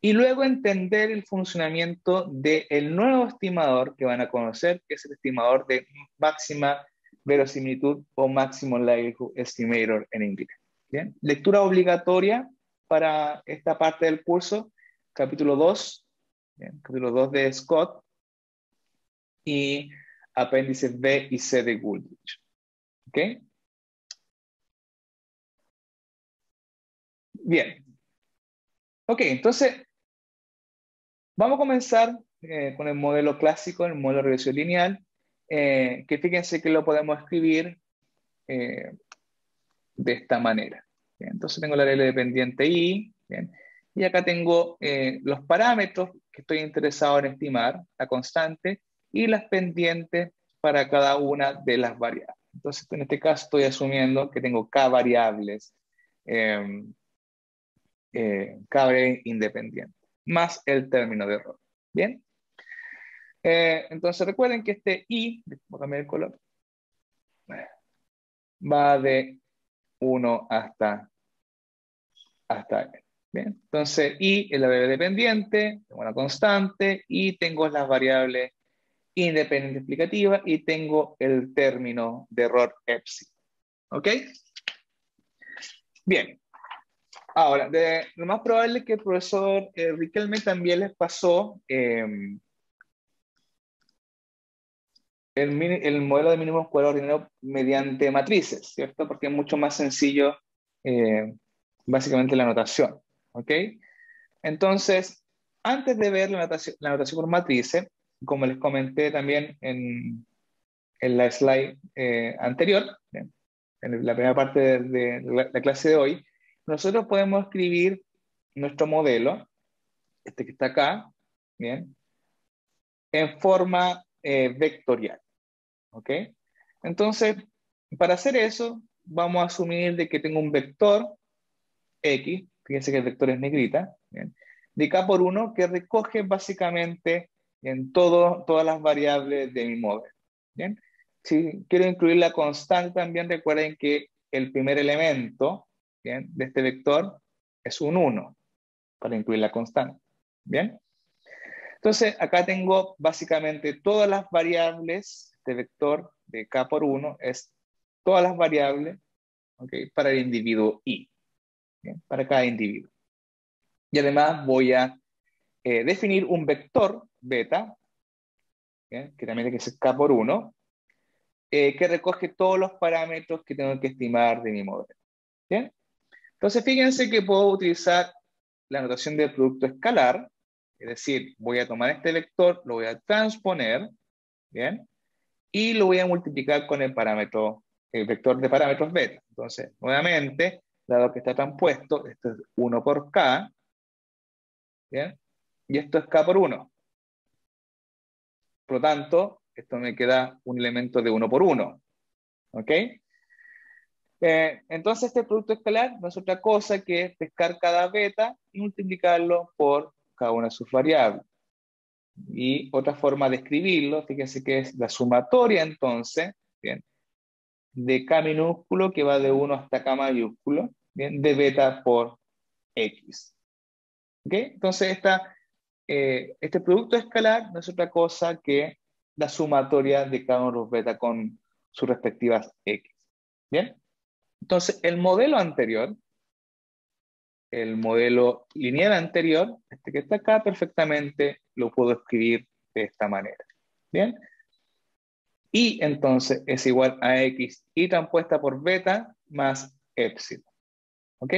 Y luego entender el funcionamiento del nuevo estimador que van a conocer, que es el estimador de máxima verosimilitud o Maximum Likelihood Estimator en inglés. ¿Bien? Lectura obligatoria para esta parte del curso, capítulo 2, ¿bien? Capítulo 2 de Scott y apéndices B y C de Goodrich. ¿Ok? Bien. Ok, entonces vamos a comenzar con el modelo clásico, el modelo de regresión lineal, que fíjense que lo podemos escribir de esta manera. Bien, entonces tengo la variable dependiente I, bien, y acá tengo los parámetros que estoy interesado en estimar, la constante, y las pendientes para cada una de las variables. Entonces, en este caso estoy asumiendo que tengo K variables, K variable independiente, más el término de error. ¿Bien? Entonces recuerden que este I, voy a cambiar el color, va de 1 hasta N. ¿Bien? Entonces I es la variable dependiente, tengo una constante y tengo las variables independientes explicativas y tengo el término de error epsilon. ¿Ok? Bien. Ahora, lo más probable es que el profesor Riquelme también les pasó el modelo de mínimos cuadrados ordinarios mediante matrices, ¿cierto? Porque es mucho más sencillo, básicamente, la notación, ¿ok? Entonces, antes de ver la notación por matrices, como les comenté también en la slide anterior, ¿bien? En la primera parte de la clase de hoy, nosotros podemos escribir nuestro modelo, este que está acá, ¿bien? En forma vectorial. ¿Ok? Entonces, para hacer eso, vamos a asumir de que tengo un vector X, fíjense que el vector es negrita, ¿bien? De K por 1 que recoge básicamente en todas las variables de mi modelo. ¿Bien? Si quiero incluir la constante también, recuerden que el primer elemento, ¿bien?, de este vector es un 1 para incluir la constante. ¿Bien? Entonces, acá tengo básicamente todas las variables de vector de K por 1, es todas las variables, ¿okay?, para el individuo I, ¿bien?, para cada individuo. Y además voy a definir un vector beta, ¿bien?, que también tiene que ser K por 1, que recoge todos los parámetros que tengo que estimar de mi modelo. ¿Bien? Entonces, fíjense que puedo utilizar la notación del producto escalar, es decir, voy a tomar este vector, lo voy a transponer, ¿bien?, y lo voy a multiplicar con el vector de parámetros beta. Entonces, nuevamente, dado que está transpuesto, esto es 1 por K, ¿bien?, y esto es K por 1. Por lo tanto, esto me queda un elemento de 1 por 1. ¿Ok? Entonces, este producto escalar no es otra cosa que pescar cada beta y multiplicarlo por cada una de sus variables. Y otra forma de escribirlo, fíjense que es la sumatoria, entonces, ¿bien?, de K minúsculo, que va de 1 hasta K mayúsculo, ¿bien?, de beta por X. ¿Ok? Entonces, este producto escalar no es otra cosa que la sumatoria de cada uno de los beta con sus respectivas X. ¿Bien? Entonces, el modelo anterior el modelo lineal anterior, este que está acá, perfectamente lo puedo escribir de esta manera. ¿Bien? Y entonces es igual a X y transpuesta por beta más epsilon. ¿Ok?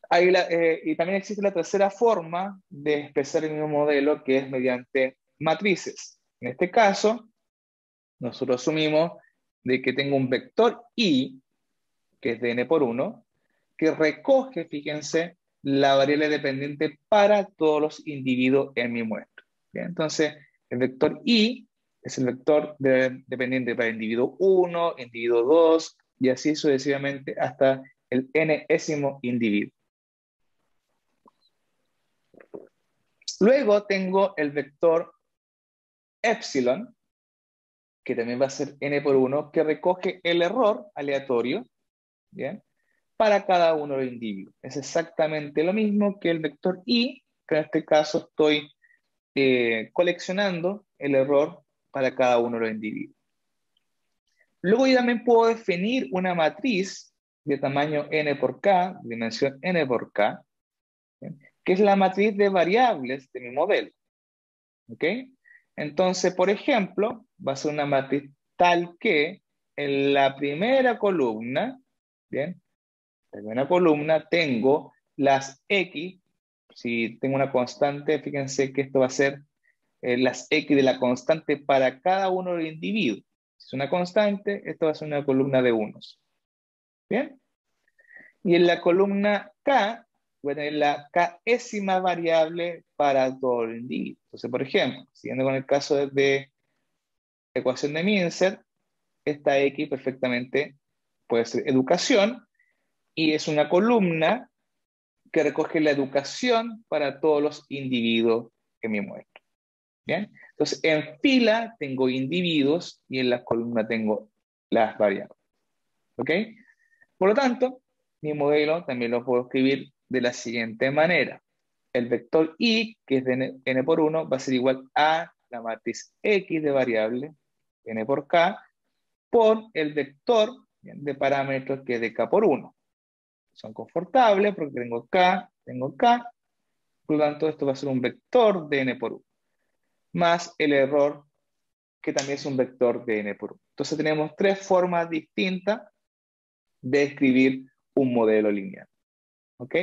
Y también existe la tercera forma de expresar el mismo modelo, que es mediante matrices. En este caso, nosotros asumimos de que tengo un vector I, que es de n por 1, que recoge, fíjense, la variable dependiente para todos los individuos en mi muestra. ¿Bien? Entonces, el vector I es el vector dependiente para el individuo 1, individuo 2, y así sucesivamente hasta el n-ésimo individuo. Luego tengo el vector epsilon, que también va a ser n por 1, que recoge el error aleatorio, ¿bien?, para cada uno de los individuos. Es exactamente lo mismo que el vector i, pero en este caso estoy coleccionando el error para cada uno de los individuos. Luego yo también puedo definir una matriz de tamaño n por k, dimensión n por k, ¿bien?, que es la matriz de variables de mi modelo. ¿Ok? Entonces, por ejemplo, va a ser una matriz tal que en la primera columna, ¿bien?, en la primera columna tengo las X. Si tengo una constante, fíjense que esto va a ser las X de la constante para cada uno de los individuos. Si es una constante, esto va a ser una columna de unos. ¿Bien? Y en la columna K, voy a tener la késima variable para todo el individuo. Entonces, por ejemplo, siguiendo con el caso de ecuación de Mincer, esta X perfectamente puede ser educación, y es una columna que recoge la educación para todos los individuos que me muestro. ¿Bien? Entonces, en fila tengo individuos y en la columna tengo las variables. ¿Ok? Por lo tanto, mi modelo también lo puedo escribir de la siguiente manera. El vector i, que es de n por 1, va a ser igual a la matriz x de variable, n por k, por el vector, ¿bien?, de parámetros, que es de k por 1. Son confortables porque tengo k, por lo tanto esto va a ser un vector de n por 1, más el error, que también es un vector de n por 1. Entonces tenemos tres formas distintas de escribir un modelo lineal. ¿Ok?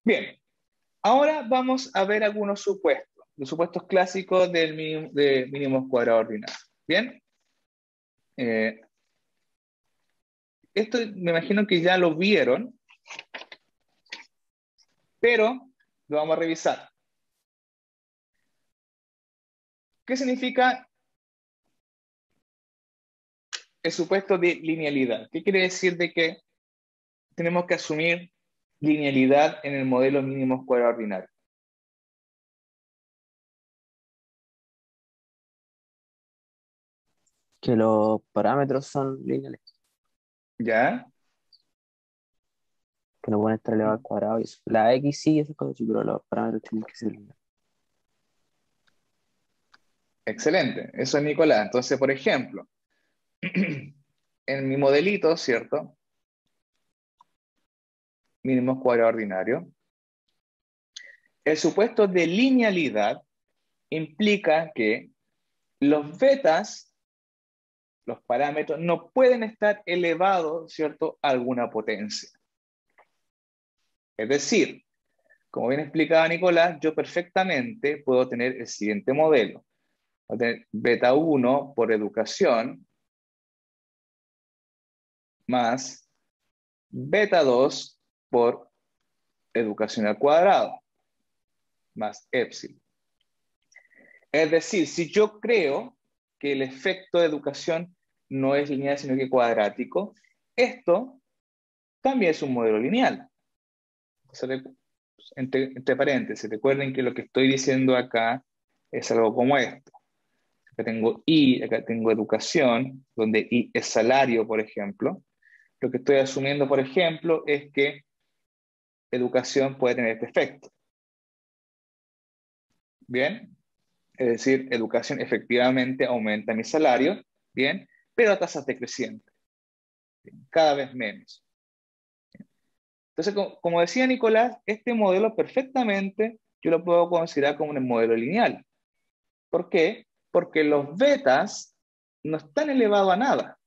Bien, ahora vamos a ver algunos supuestos, los supuestos clásicos de mínimos cuadrados ordinarios. Bien, esto me imagino que ya lo vieron, pero lo vamos a revisar. ¿Qué significa el supuesto de linealidad? ¿Qué quiere decir de que tenemos que asumir linealidad en el modelo mínimos cuadrados ordinario? Que los parámetros son lineales, ¿Ya? que no pueden estar elevados al cuadrado y eso. La X sí, esas cosas sí, pero los parámetros tienen que ser lineales. Excelente, eso es Nicolás. Entonces, por ejemplo, en mi modelito, ¿cierto?, mínimos cuadrados ordinarios, el supuesto de linealidad implica que los betas, los parámetros, no pueden estar elevados, ¿cierto?, a alguna potencia. Es decir, como bien explicaba Nicolás, yo perfectamente puedo tener el siguiente modelo. Voy a tener beta 1 por educación más beta 2 por educación al cuadrado más epsilon. Es decir, si yo creo que el efecto de educación no es lineal sino que cuadrático, esto también es un modelo lineal. Entre paréntesis, recuerden que lo que estoy diciendo acá es algo como esto. Acá tengo I, acá tengo educación, donde I es salario, por ejemplo. Lo que estoy asumiendo, por ejemplo, es que educación puede tener este efecto. ¿Bien? Es decir, educación efectivamente aumenta mi salario, ¿bien?, pero a tasas decrecientes. cada vez menos. Entonces, como decía Nicolás, este modelo perfectamente yo lo puedo considerar como un modelo lineal. ¿Por qué? Porque los betas no están elevados a nada.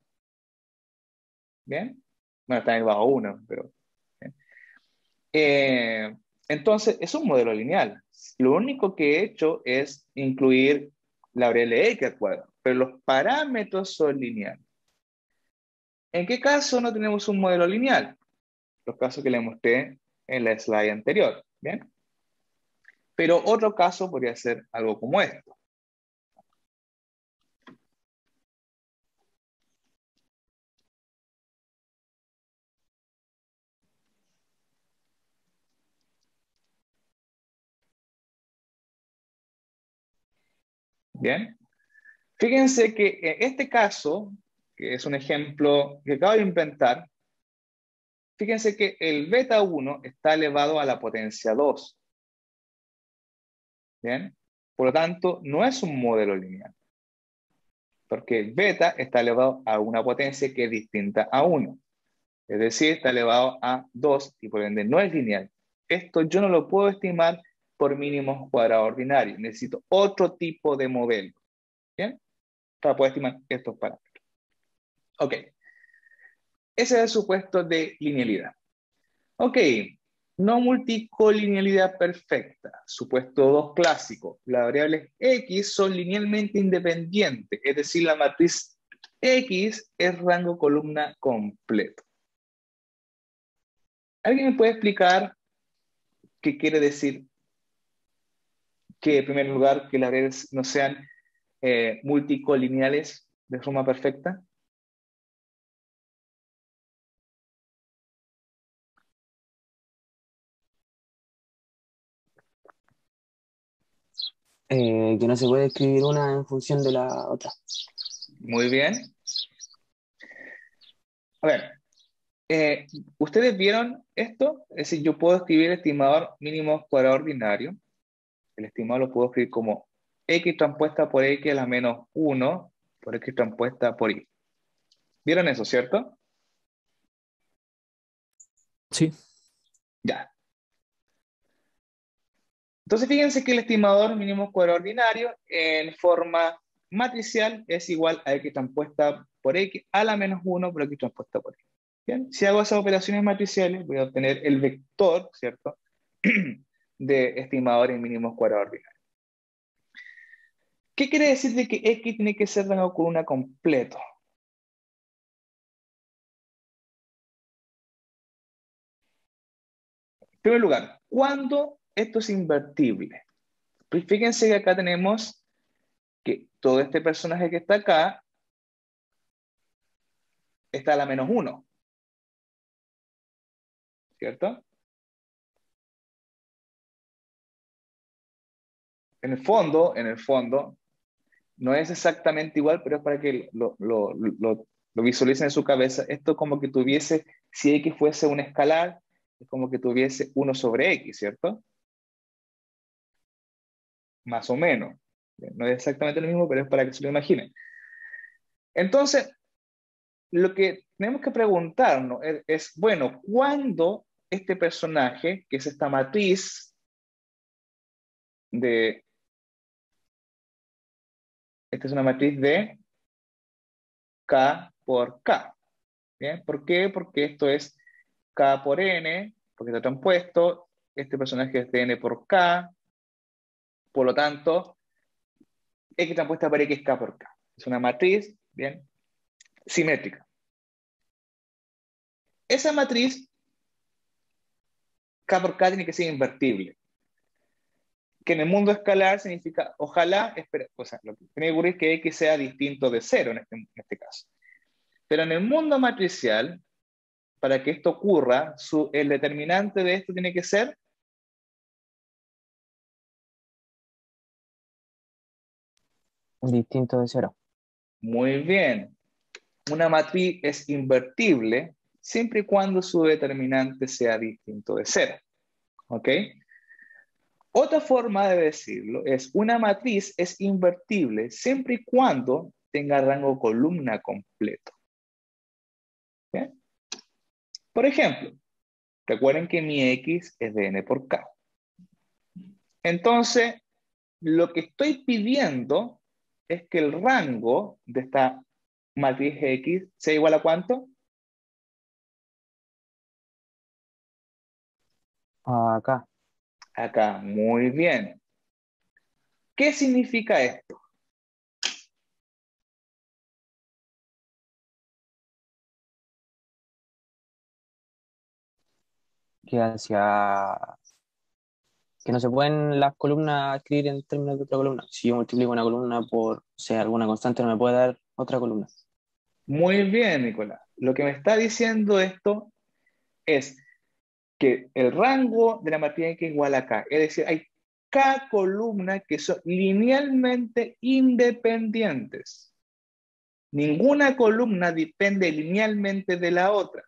¿Bien? Bueno, están elevados a 1, pero... ¿bien? Entonces, es un modelo lineal. Lo único que he hecho es incluir la variable x al cuadrado, pero los parámetros son lineales. ¿En qué caso no tenemos un modelo lineal? Los casos que les mostré en la slide anterior. ¿Bien? Pero otro caso podría ser algo como esto. Bien. Fíjense que en este caso, que es un ejemplo que acabo de inventar, fíjense que el beta 1 está elevado a la potencia 2. ¿Bien? Por lo tanto, no es un modelo lineal. Porque el beta está elevado a una potencia que es distinta a 1. Es decir, está elevado a 2 y por ende no es lineal. Esto yo no lo puedo estimar por mínimos cuadrados ordinarios. Necesito otro tipo de modelo. ¿Bien? Para poder estimar estos parámetros. Ok. Ese es el supuesto de linealidad. Ok. No multicolinealidad perfecta. Supuesto 2 clásico. Las variables x son linealmente independientes. Es decir, la matriz x es rango columna completo. ¿Alguien me puede explicar qué quiere decir que, en primer lugar, que las variables no sean multicolineales de forma perfecta? Que no se puede escribir una en función de la otra. Muy bien. A ver, ¿ustedes vieron esto? Es decir, yo puedo escribir el estimador mínimo cuadrado ordinario. El estimador lo puedo escribir como x transpuesta por x a la menos 1 por x transpuesta por y. ¿Vieron eso, cierto? Sí. Ya. Entonces, fíjense que el estimador mínimo cuadrado ordinario en forma matricial es igual a x transpuesta por x a la menos 1 por x transpuesta por y. Bien, si hago esas operaciones matriciales, voy a obtener el vector, ¿cierto?, de estimadores mínimos cuadrados ordinarios. ¿Qué quiere decir de que x tiene que ser rango columna completo? En primer lugar, ¿cuándo esto es invertible? Pues fíjense que acá tenemos que todo este personaje que está acá está a la menos 1. ¿Cierto? En el fondo, no es exactamente igual, pero es para que lo visualicen en su cabeza. Esto como que tuviese, si x fuese un escalar, es como que tuviese 1 sobre x, ¿cierto? Más o menos. No es exactamente lo mismo, pero es para que se lo imaginen. Entonces, lo que tenemos que preguntarnos es bueno, ¿cuándo este personaje, que es esta matriz de... Esta es una matriz de K por K. ¿Bien? ¿Por qué? Porque esto es K por N, porque está transpuesto. Este personaje es de N por K. Por lo tanto, X transpuesta por X, K por K. Es una matriz, ¿bien?, simétrica. Esa matriz, K por K, tiene que ser invertible. Que en el mundo escalar significa, ojalá, o sea, lo que tiene que ocurrir es que X sea distinto de 0 en este caso. Pero en el mundo matricial, para que esto ocurra, el determinante de esto tiene que ser Distinto de 0. muy bien. Una matriz es invertible siempre y cuando su determinante sea distinto de 0. ¿Ok? Otra forma de decirlo es una matriz es invertible siempre y cuando tenga rango columna completo. ¿Bien? Por ejemplo, recuerden que mi X es de n por K. Entonces, lo que estoy pidiendo es que el rango de esta matriz X sea igual a ¿cuánto? Acá. Acá, muy bien. ¿Qué significa esto? Que hacia... Que no se pueden las columnas escribir en términos de otra columna. Si yo multiplico una columna por, o sea, alguna constante, no me puede dar otra columna. Muy bien, Nicolás. Lo que me está diciendo esto es que el rango de la matriz X es igual a K. Es decir, hay K columnas que son linealmente independientes. Ninguna columna depende linealmente de la otra.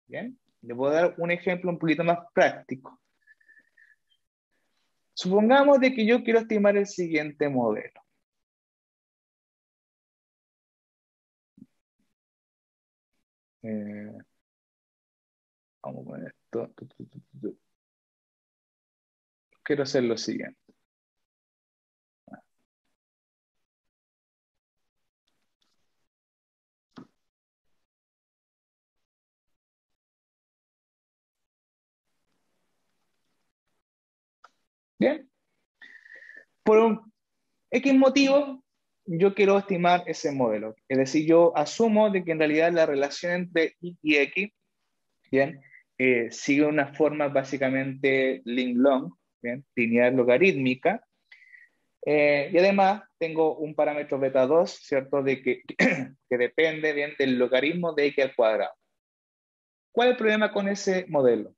¿Bien? Le voy a dar un ejemplo un poquito más práctico. Supongamos de que yo quiero estimar el siguiente modelo. Eh, vamos con esto. Quiero hacer lo siguiente. Bien. Por un X motivo, yo quiero estimar ese modelo. Es decir, yo asumo de que en realidad la relación entre Y y X, bien, sigue una forma básicamente link-long, bien, lineal logarítmica. Y además tengo un parámetro beta 2, ¿cierto? De que depende bien del logaritmo de X al cuadrado. ¿Cuál es el problema con ese modelo?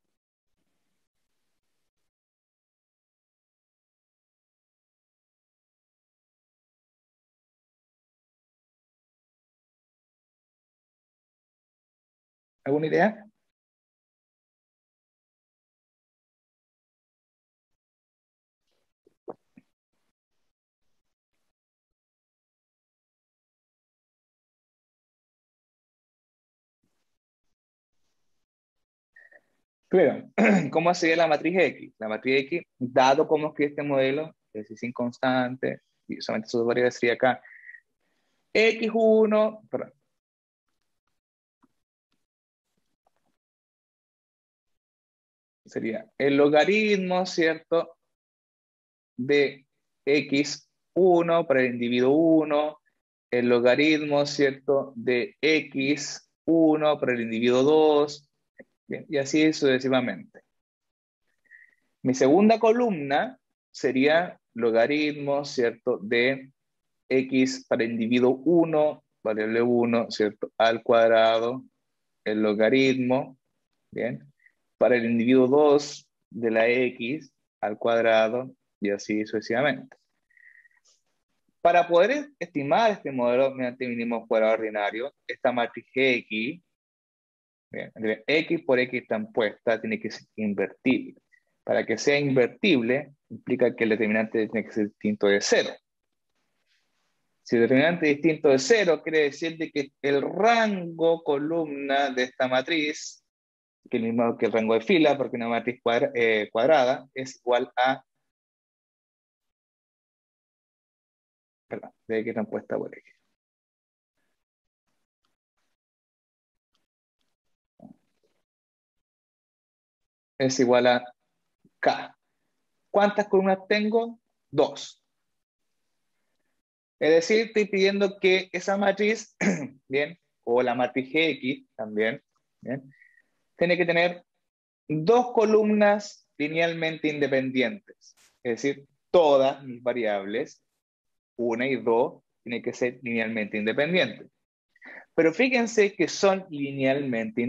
¿Alguna idea? Primero, ¿cómo sería la matriz X? La matriz X, dado cómo escribe este modelo, es decir, sin constante, y solamente sus variables sería acá, X1, perdón, sería el logaritmo, ¿cierto? De X1 para el individuo 1, el logaritmo, ¿cierto? De X1 para el individuo 2, bien, y así sucesivamente. Mi segunda columna sería logaritmo, ¿cierto? De X para el individuo 1, variable 1, ¿cierto? Al cuadrado, el logaritmo, ¿bien? Para el individuo 2 de la X al cuadrado y así sucesivamente. Para poder estimar este modelo mediante mínimo cuadrado ordinario, esta matriz X, bien, X por X tan puesta, tiene que ser invertible. Para que sea invertible, implica que el determinante tiene que ser distinto de 0. Si el determinante es distinto de 0, quiere decir de que el rango columna de esta matriz, que es el mismo que el rango de fila, porque una matriz cuadrada es igual a, perdón, de X tan puesta por X. Es igual a K. ¿Cuántas columnas tengo? 2. Es decir, estoy pidiendo que esa matriz, bien, o la matriz X también, bien, tiene que tener 2 columnas linealmente independientes. Es decir, todas mis variables, 1 y 2, tienen que ser linealmente independientes. Pero fíjense que son linealmente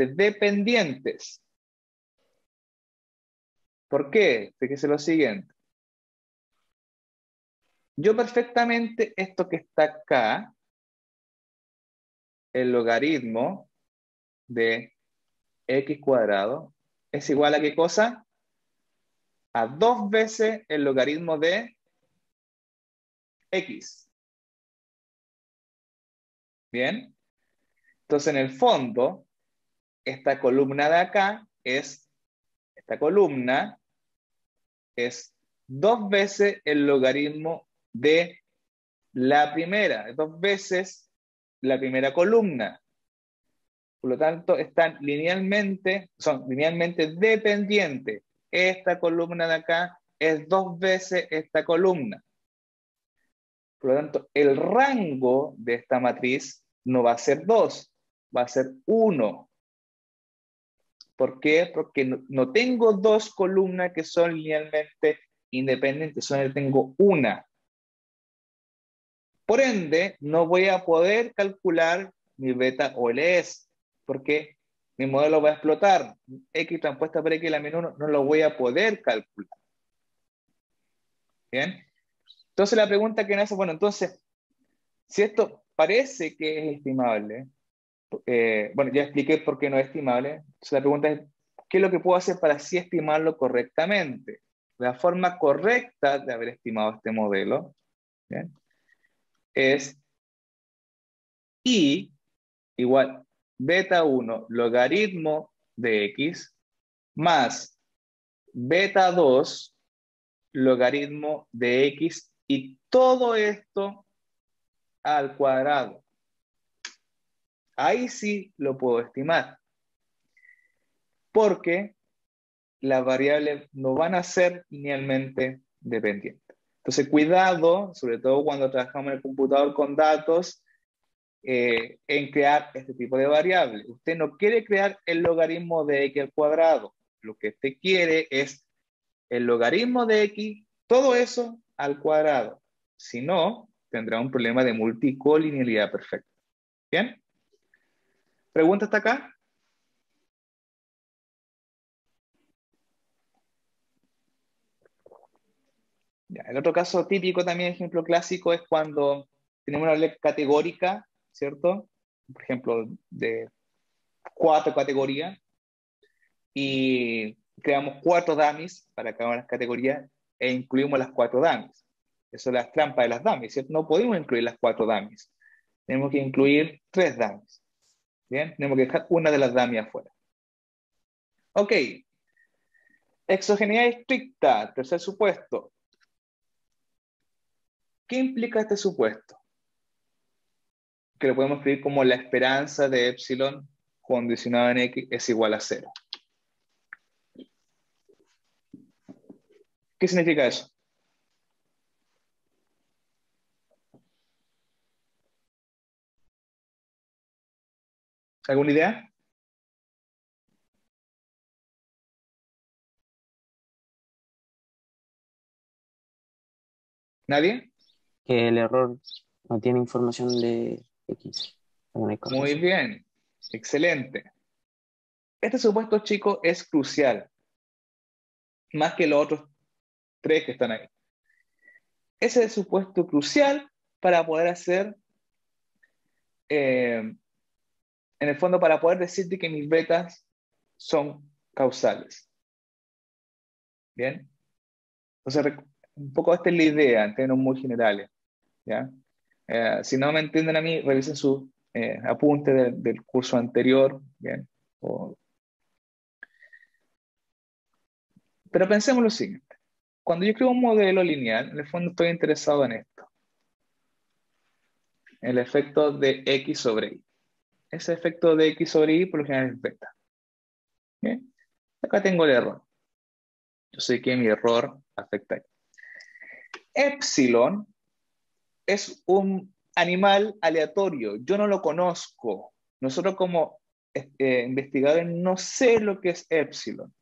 dependientes. ¿Por qué? Fíjense lo siguiente. Yo perfectamente esto que está acá, el logaritmo de X cuadrado, es igual a ¿qué cosa? A 2 veces el logaritmo de X. ¿Bien? Entonces, en el fondo, esta columna de acá esta columna es 2 veces el logaritmo de la primera, 2 veces la primera columna. Por lo tanto, son linealmente dependientes. Esta columna de acá es 2 veces esta columna. Por lo tanto, el rango de esta matriz no va a ser 2, va a ser 1. ¿Por qué? Porque no tengo 2 columnas que son linealmente independientes, solo tengo una. Por ende, no voy a poder calcular mi beta OLS, porque mi modelo va a explotar. X transpuesta por X la menos 1 no lo voy a poder calcular. ¿Bien? Entonces la pregunta que me hace, bueno, entonces, si esto parece que es estimable, bueno, ya expliqué por qué no es estimable. Entonces la pregunta es, ¿qué es lo que puedo hacer para así estimarlo correctamente? La forma correcta de haber estimado este modelo, ¿bien?, es I igual beta 1 logaritmo de X más beta 2 logaritmo de X y todo esto al cuadrado. Ahí sí lo puedo estimar. Porque las variables no van a ser linealmente dependientes. Entonces, cuidado, sobre todo cuando trabajamos en el computador con datos, en crear este tipo de variables. Usted no quiere crear el logaritmo de x al cuadrado. Lo que usted quiere es el logaritmo de x, todo eso al cuadrado. Si no, tendrá un problema de multicolinealidad perfecta. ¿Bien? ¿Pregunta hasta acá? Ya, el otro caso típico también, ejemplo clásico, es cuando tenemos una ley categórica, ¿cierto? Por ejemplo, de 4 categorías y creamos 4 dummies para cada una de las categorías e incluimos las 4 dummies. Eso es la trampa de las dummies, ¿cierto? No podemos incluir las 4 dummies. Tenemos que incluir 3 dummies. ¿Bien? Tenemos que dejar una de las dummies afuera. Ok. Exogeneidad estricta, tercer supuesto. ¿Qué implica este supuesto? Que lo podemos escribir como la esperanza de epsilon condicionado en x es igual a 0. ¿Qué significa eso? ¿Alguna idea? ¿Nadie? Que el error no tiene información de X. No hay Muy corrección. bien. Excelente. Este supuesto, chicos, es crucial. Más que los otros 3 que están ahí. Ese es el supuesto crucial para poder hacer, en el fondo, para poder decirte que mis betas son causales. ¿Bien? Entonces, un poco esta es la idea, en términos muy generales. ¿Ya? Si no me entienden a mí, revisen sus apuntes del curso anterior. ¿Bien? Pero pensemos lo siguiente. Cuando yo creo un modelo lineal, en el fondo estoy interesado en esto. El efecto de X sobre Y. Ese efecto de X sobre Y por lo general es beta. ¿Bien? Acá tengo el error. Yo sé que mi error afecta a Y. Epsilon es un animal aleatorio. Yo no lo conozco. Nosotros como investigadores no sé lo que es epsilon.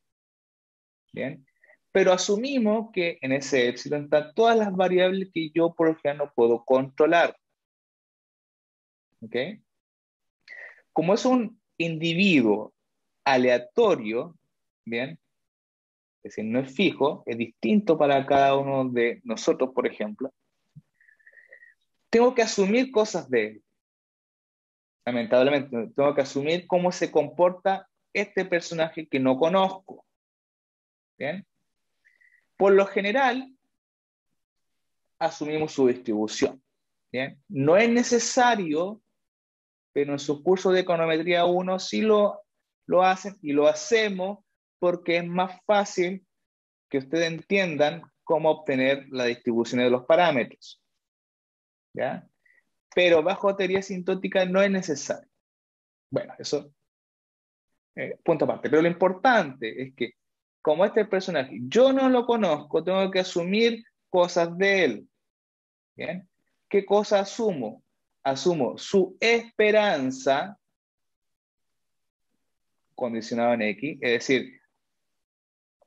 ¿Bien? Pero asumimos que en ese epsilon están todas las variables que yo por lo general no puedo controlar. ¿Ok? Como es un individuo aleatorio, ¿bien? Es decir, no es fijo, es distinto para cada uno de nosotros, por ejemplo. Tengo que asumir cosas de él. Lamentablemente, tengo que asumir cómo se comporta este personaje que no conozco. ¿Bien? Por lo general, asumimos su distribución. ¿Bien? No es necesario pero en su curso de econometría 1 sí lo hacen y lo hacemos porque es más fácil que ustedes entiendan cómo obtener la distribución de los parámetros. ¿Ya? Pero bajo teoría asintótica no es necesario. Bueno, eso, punto aparte. Pero lo importante es que, como este personaje, yo no lo conozco, tengo que asumir cosas de él. ¿Bien? ¿Qué cosa asumo? Asumo su esperanza condicionado en X, es decir,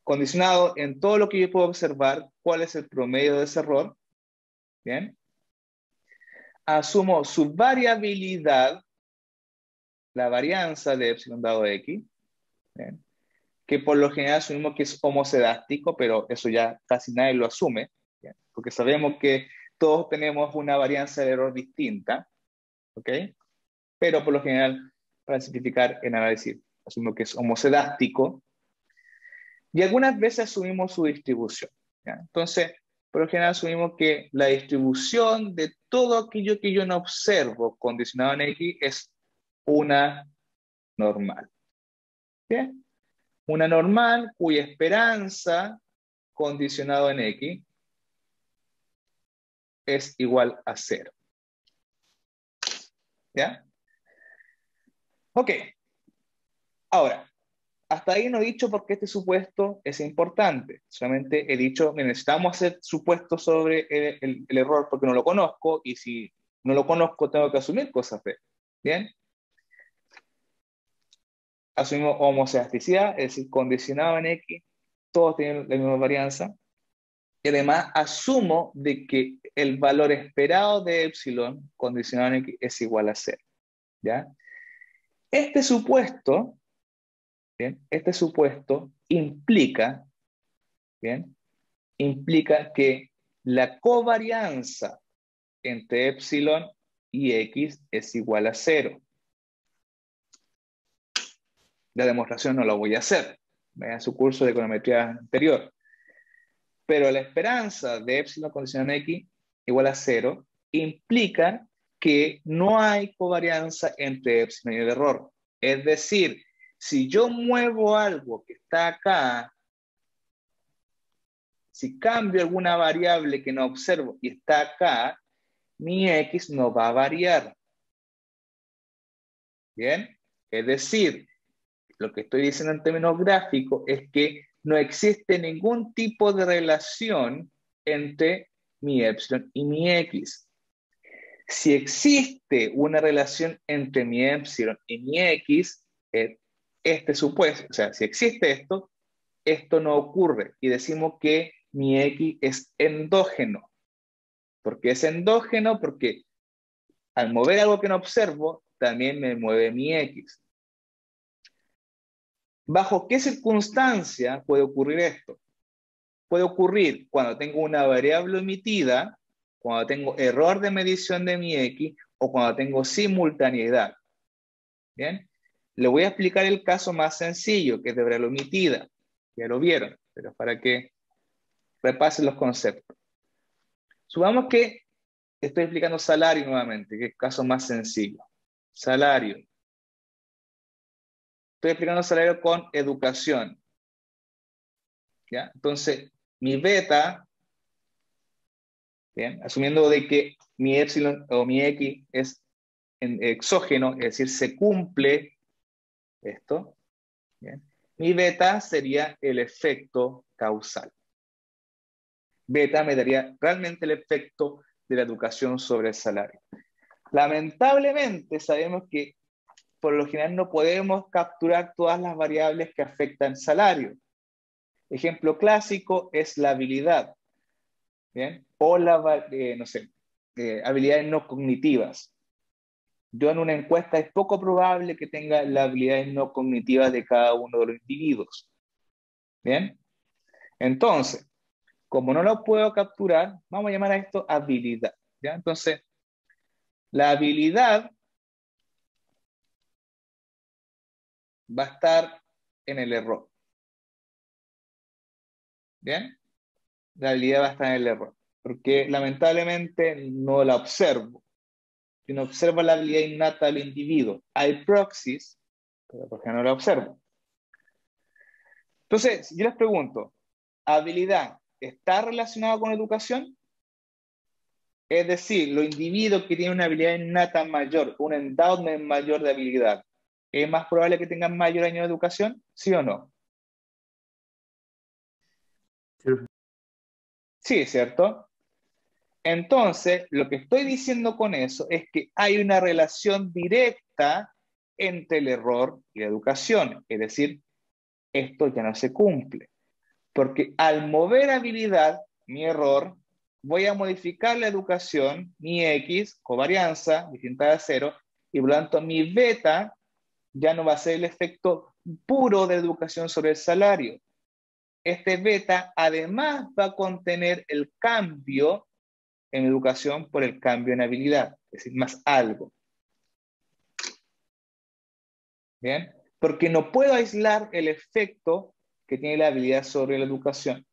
condicionado en todo lo que yo puedo observar, cuál es el promedio de ese error. ¿Bien? Asumo su variabilidad, la varianza de epsilon dado X, ¿bien? Que por lo general asumimos que es homocedástico, pero eso ya casi nadie lo asume, ¿bien? Porque sabemos que todos tenemos una varianza de error distinta, ¿ok? Pero por lo general, para simplificar en análisis, asumimos que es homocedástico, y algunas veces asumimos su distribución, ¿ya? Entonces, por lo general asumimos que la distribución de todo aquello que yo no observo condicionado en X es una normal. ¿Bien? Una normal cuya esperanza condicionado en X es igual a 0. ¿Ya? Ok. Ahora, hasta ahí no he dicho por qué este supuesto es importante. Solamente he dicho que necesitamos hacer supuestos sobre el error porque no lo conozco, y si no lo conozco tengo que asumir cosas de él. ¿Bien? Asumimos homocedasticidad, es decir, condicionado en X, todos tienen la misma varianza. Y además asumo de que el valor esperado de epsilon condicionado en X es igual a 0. ¿Ya? Este supuesto, ¿bien? Este supuesto implica, ¿bien? Implica que la covarianza entre epsilon y X es igual a 0. La demostración no la voy a hacer, vean su curso de econometría anterior. Pero la esperanza de epsilon condicionado en X igual a 0 implica que no hay covarianza entre epsilon y el error. Es decir, si yo muevo algo que está acá, si cambio alguna variable que no observo y está acá, mi X no va a variar. ¿Bien? Es decir, lo que estoy diciendo en términos gráficos es que no existe ningún tipo de relación entre mi epsilon y mi X. Si existe una relación entre mi epsilon y mi X, este supuesto, o sea, si existe esto, esto no ocurre y decimos que mi X es endógeno. ¿Por qué es endógeno? Porque al mover algo que no observo, también me mueve mi X. ¿Bajo qué circunstancia puede ocurrir esto? Puede ocurrir cuando tengo una variable omitida, cuando tengo error de medición de mi X o cuando tengo simultaneidad. ¿Bien? Le voy a explicar el caso más sencillo, que es de variable omitida. Ya lo vieron, pero para que repasen los conceptos. Supongamos que estoy explicando salario nuevamente, que es el caso más sencillo. Salario. Estoy explicando salario con educación. ¿Ya? Entonces, mi beta, ¿bien? Asumiendo de que mi epsilon o mi X es exógeno, es decir, se cumple esto, ¿bien? Mi beta sería el efecto causal. Beta me daría realmente el efecto de la educación sobre el salario. Lamentablemente sabemos que por lo general no podemos capturar todas las variables que afectan el salario. Ejemplo clásico es la habilidad, ¿bien? O no sé, habilidades no cognitivas. Yo en una encuesta es poco probable que tenga las habilidades no cognitivas de cada uno de los individuos. ¿Bien? Entonces, como no lo puedo capturar, vamos a llamar a esto habilidad. ¿Ya? Entonces, la habilidad va a estar en el error. ¿Bien? La habilidad va a estar en el error, porque lamentablemente no la observo. sino observa la habilidad innata del individuo. Hay proxies, pero porque no la observo. Entonces, yo les pregunto, ¿habilidad está relacionada con educación? Es decir, los individuos que tienen una habilidad innata mayor, un endowment mayor de habilidad, ¿es más probable que tengan mayor año de educación? ¿Sí o no? Sí, ¿cierto? Entonces, lo que estoy diciendo con eso es que hay una relación directa entre el error y la educación. Es decir, esto ya no se cumple. Porque al mover habilidad, mi error, voy a modificar la educación, mi X, covarianza, distinta de cero, y por lo tanto mi beta ya no va a ser el efecto puro de educación sobre el salario. Este beta además va a contener el cambio en educación por el cambio en habilidad, es decir, más algo. ¿Bien? Porque no puedo aislar el efecto que tiene la habilidad sobre la educación.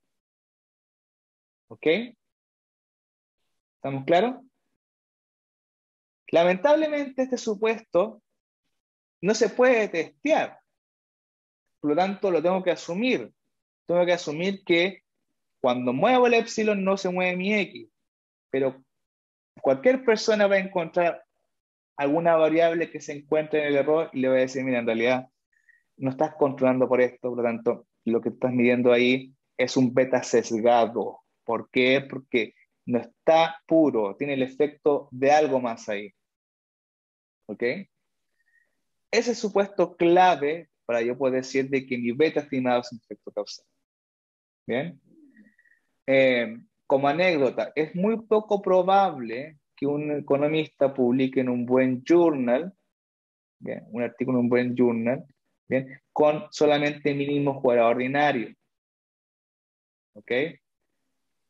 ¿Ok? ¿Estamos claros? Lamentablemente este supuesto no se puede testear, por lo tanto lo tengo que asumir. Tengo que asumir que cuando muevo el epsilon no se mueve mi X, pero cualquier persona va a encontrar alguna variable que se encuentre en el error y le va a decir, mira, en realidad no estás controlando por esto, por lo tanto, lo que estás midiendo ahí es un beta sesgado. ¿Por qué? Porque no está puro, tiene el efecto de algo más ahí. ¿Ok? Ese supuesto clave para yo poder decir de que mi beta estimado es un efecto causal. ¿Bien? Como anécdota, es muy poco probable que un economista publique en un buen journal, ¿bien? Un artículo en un buen journal, ¿bien? Con solamente mínimo fuera ordinario. ¿Ok?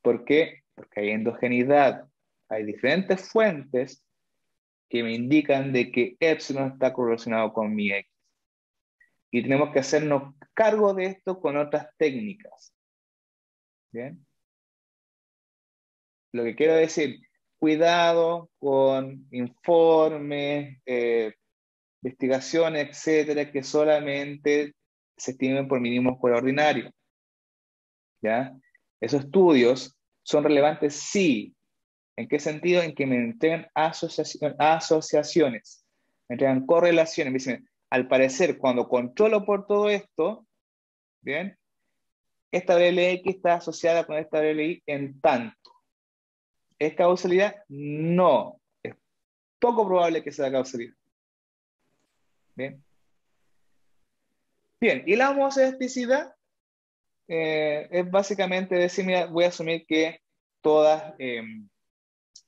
¿Por qué? Porque hay endogeneidad. Hay diferentes fuentes que me indican de que epsilon está correlacionado con mi X. Y tenemos que hacernos cargo de esto con otras técnicas. ¿Bien? Lo que quiero decir, cuidado con informes, investigaciones, etcétera, que solamente se estimen por mínimos por ordinario. ¿Ya? Esos estudios son relevantes, sí. ¿En qué sentido? En que me entregan asociaciones, me entregan correlaciones. Me dicen, al parecer, cuando controlo por todo esto, ¿bien? Esta variable X está asociada con esta variable Y en tanto. ¿Es causalidad? No. Es poco probable que sea causalidad. Bien. Bien, y la homoscedesticidad es básicamente decir, mira, voy a asumir que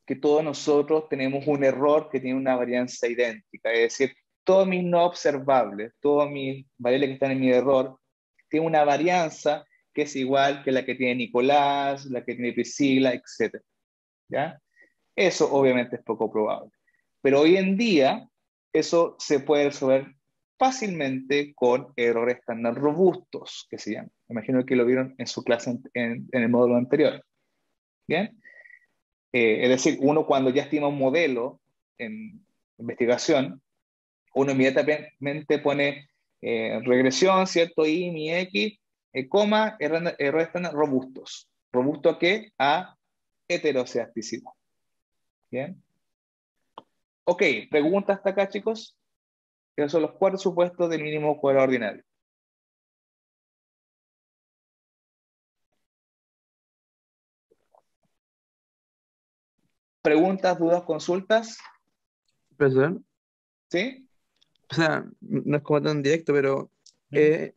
que todos nosotros tenemos un error que tiene una varianza idéntica. Es decir, todos mis no observables, todas mis variables que están en mi error, tienen una varianza que es igual que la que tiene Nicolás, la que tiene Priscila, etc. ¿Ya? Eso obviamente es poco probable. Pero hoy en día eso se puede resolver fácilmente con errores estándar robustos, que se llaman. Imagino que lo vieron en su clase en el módulo anterior. ¿Bien? Es decir, uno cuando ya estima un modelo en investigación, uno inmediatamente pone regresión, ¿cierto? Y mi X, coma, errores estándar robustos. ¿Robusto a qué? A heterocedasticidad. ¿Bien? Ok, pregunta hasta acá, chicos. Esos son los 4 supuestos del mínimo cuadrado ordinario. ¿Preguntas, dudas, consultas? Profesor, ¿Sí? o sea, no es como tan directo, pero eh,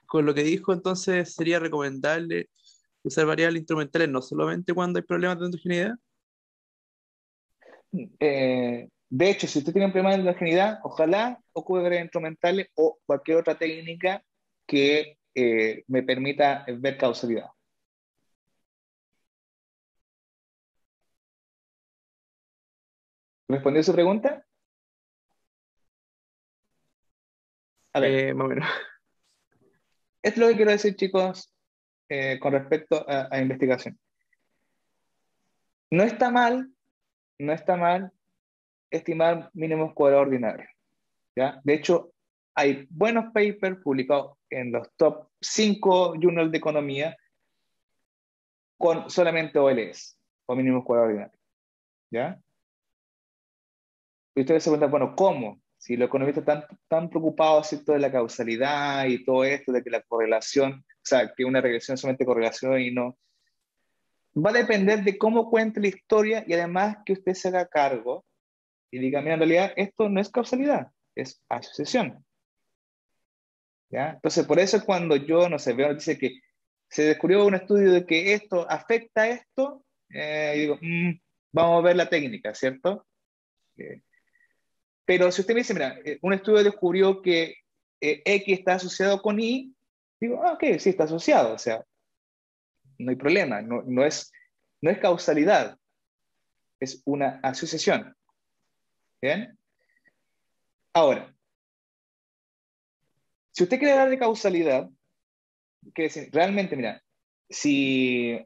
con lo que dijo, entonces sería recomendable usar variables instrumentales no solamente cuando hay problemas de endogeneidad. De hecho, si usted tiene un problema de endogeneidad, ojalá ocupe variables instrumentales o cualquier otra técnica que me permita ver causalidad. ¿Respondió su pregunta? A ver, Más o menos. esto es lo que quiero decir, chicos, con respecto a investigación. No está mal, no está mal estimar mínimos cuadrados ordinarios. ¿Ya? De hecho, hay buenos papers publicados en los top 5 journals de economía con solamente OLS, o mínimos cuadrados ordinarios. ¿Ya? Y ustedes se preguntan, bueno, ¿cómo? Si los economistas están tan preocupados, ¿cierto?, de la causalidad y todo esto, de que la correlación, o sea, que una regresión es solamente correlación y no. Va a depender de cómo cuente la historia y además que usted se haga cargo y diga, mira, en realidad esto no es causalidad, es asociación. ¿Ya? Entonces, por eso cuando yo, no sé, veo, dice que se descubrió un estudio de que esto afecta a esto, y digo, vamos a ver la técnica, ¿cierto? Pero si usted me dice, mira, un estudio descubrió que X está asociado con Y, digo, ok, sí está asociado, o sea, no hay problema, no es causalidad, es una asociación. ¿Bien? Ahora, si usted quiere hablar de causalidad, que decir, realmente, mira, si,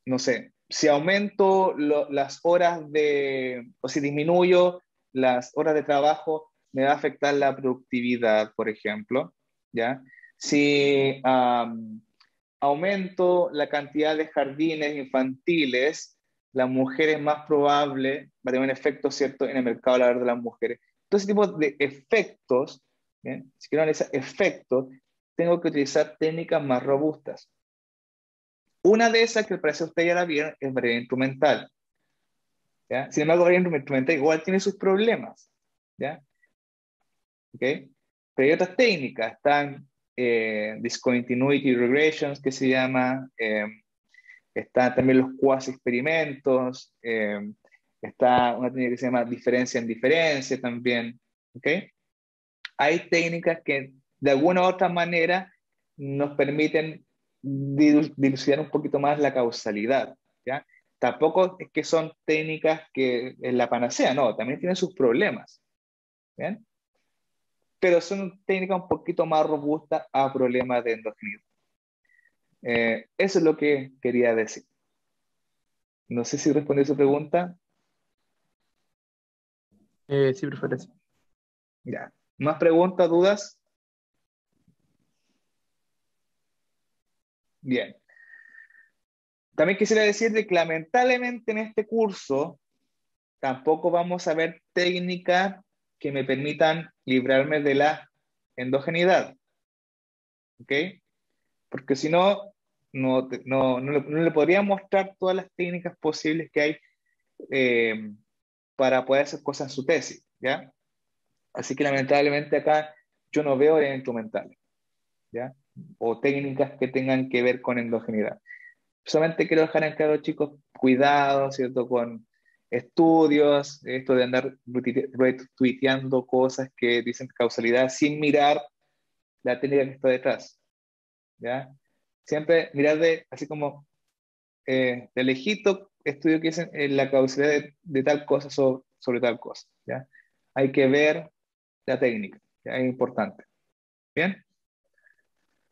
no sé, si aumento las horas o si disminuyo las horas de trabajo, me va a afectar la productividad, por ejemplo, ¿ya? Si aumento la cantidad de jardines infantiles, la mujer es más probable, va a tener un efecto, ¿cierto?, en el mercado laboral de las mujeres. Todo ese tipo de efectos, ¿bien? Si quiero analizar efectos, tengo que utilizar técnicas más robustas. Una de esas que al parecer usted ya la vieron es variabilidad instrumental. ¿Ya? Sin embargo, variabilidad instrumental igual tiene sus problemas. ¿Ya? ¿Okay? Pero hay otras técnicas, están discontinuity regressions, que se llama, están también los quasi-experimentos, está una técnica que se llama diferencia en diferencia también. ¿Okay? Hay técnicas que de alguna u otra manera nos permiten dilucidar un poquito más la causalidad, ¿ya? Tampoco es que son técnicas que es la panacea, no, también tienen sus problemas, ¿bien? Pero son técnicas un poquito más robustas a problemas de endogeneidad. Eso es lo que quería decir. No sé si respondí a su pregunta. Sí, profesor. Sí. Ya. ¿Más preguntas, dudas? Bien. También quisiera decirle que lamentablemente en este curso tampoco vamos a ver técnicas que me permitan librarme de la endogeneidad. ¿Ok? Porque si no, no le podría mostrar todas las técnicas posibles que hay para poder hacer cosas en su tesis. ¿Ya? Así que lamentablemente acá yo no veo instrumentales. ¿Ya? O técnicas que tengan que ver con endogeneidad. Solamente quiero dejar en claro, chicos, cuidado, ¿cierto? Con estudios, esto de andar retuiteando cosas que dicen causalidad sin mirar la técnica que está detrás, ¿ya? Siempre mirar así como de lejito, estudio que dicen la causalidad de tal cosa sobre tal cosa, ¿ya? Hay que ver la técnica, ¿ya? Es importante. ¿Bien?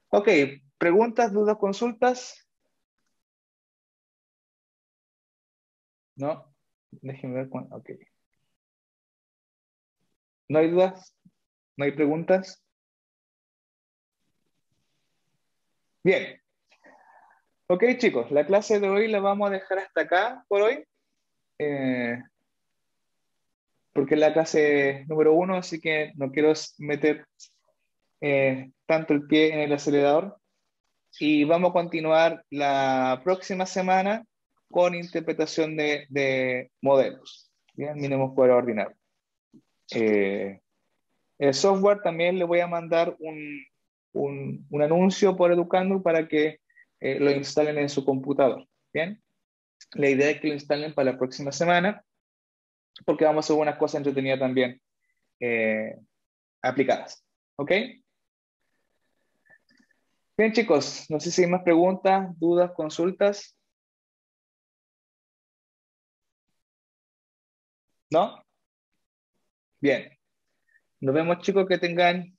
Ok, preguntas, dudas, consultas. ¿No? Déjenme ver cuándo. Ok. ¿No hay dudas? ¿No hay preguntas? Bien. Ok, chicos, la clase de hoy la vamos a dejar hasta acá por hoy, eh, porque es la clase número 1, así que no quiero meter tanto el pie en el acelerador. Y vamos a continuar la próxima semana con interpretación de modelos, ¿bien? Mínimos cuadrados ordinarios. El software también le voy a mandar un anuncio por Educando para que lo instalen en su computador. Bien, la idea es que lo instalen para la próxima semana porque vamos a hacer unas cosas entretenidas también aplicadas. ¿Ok? Bien, chicos, no sé si hay más preguntas, dudas, consultas. ¿No? Bien. Nos vemos, chicos, que tengan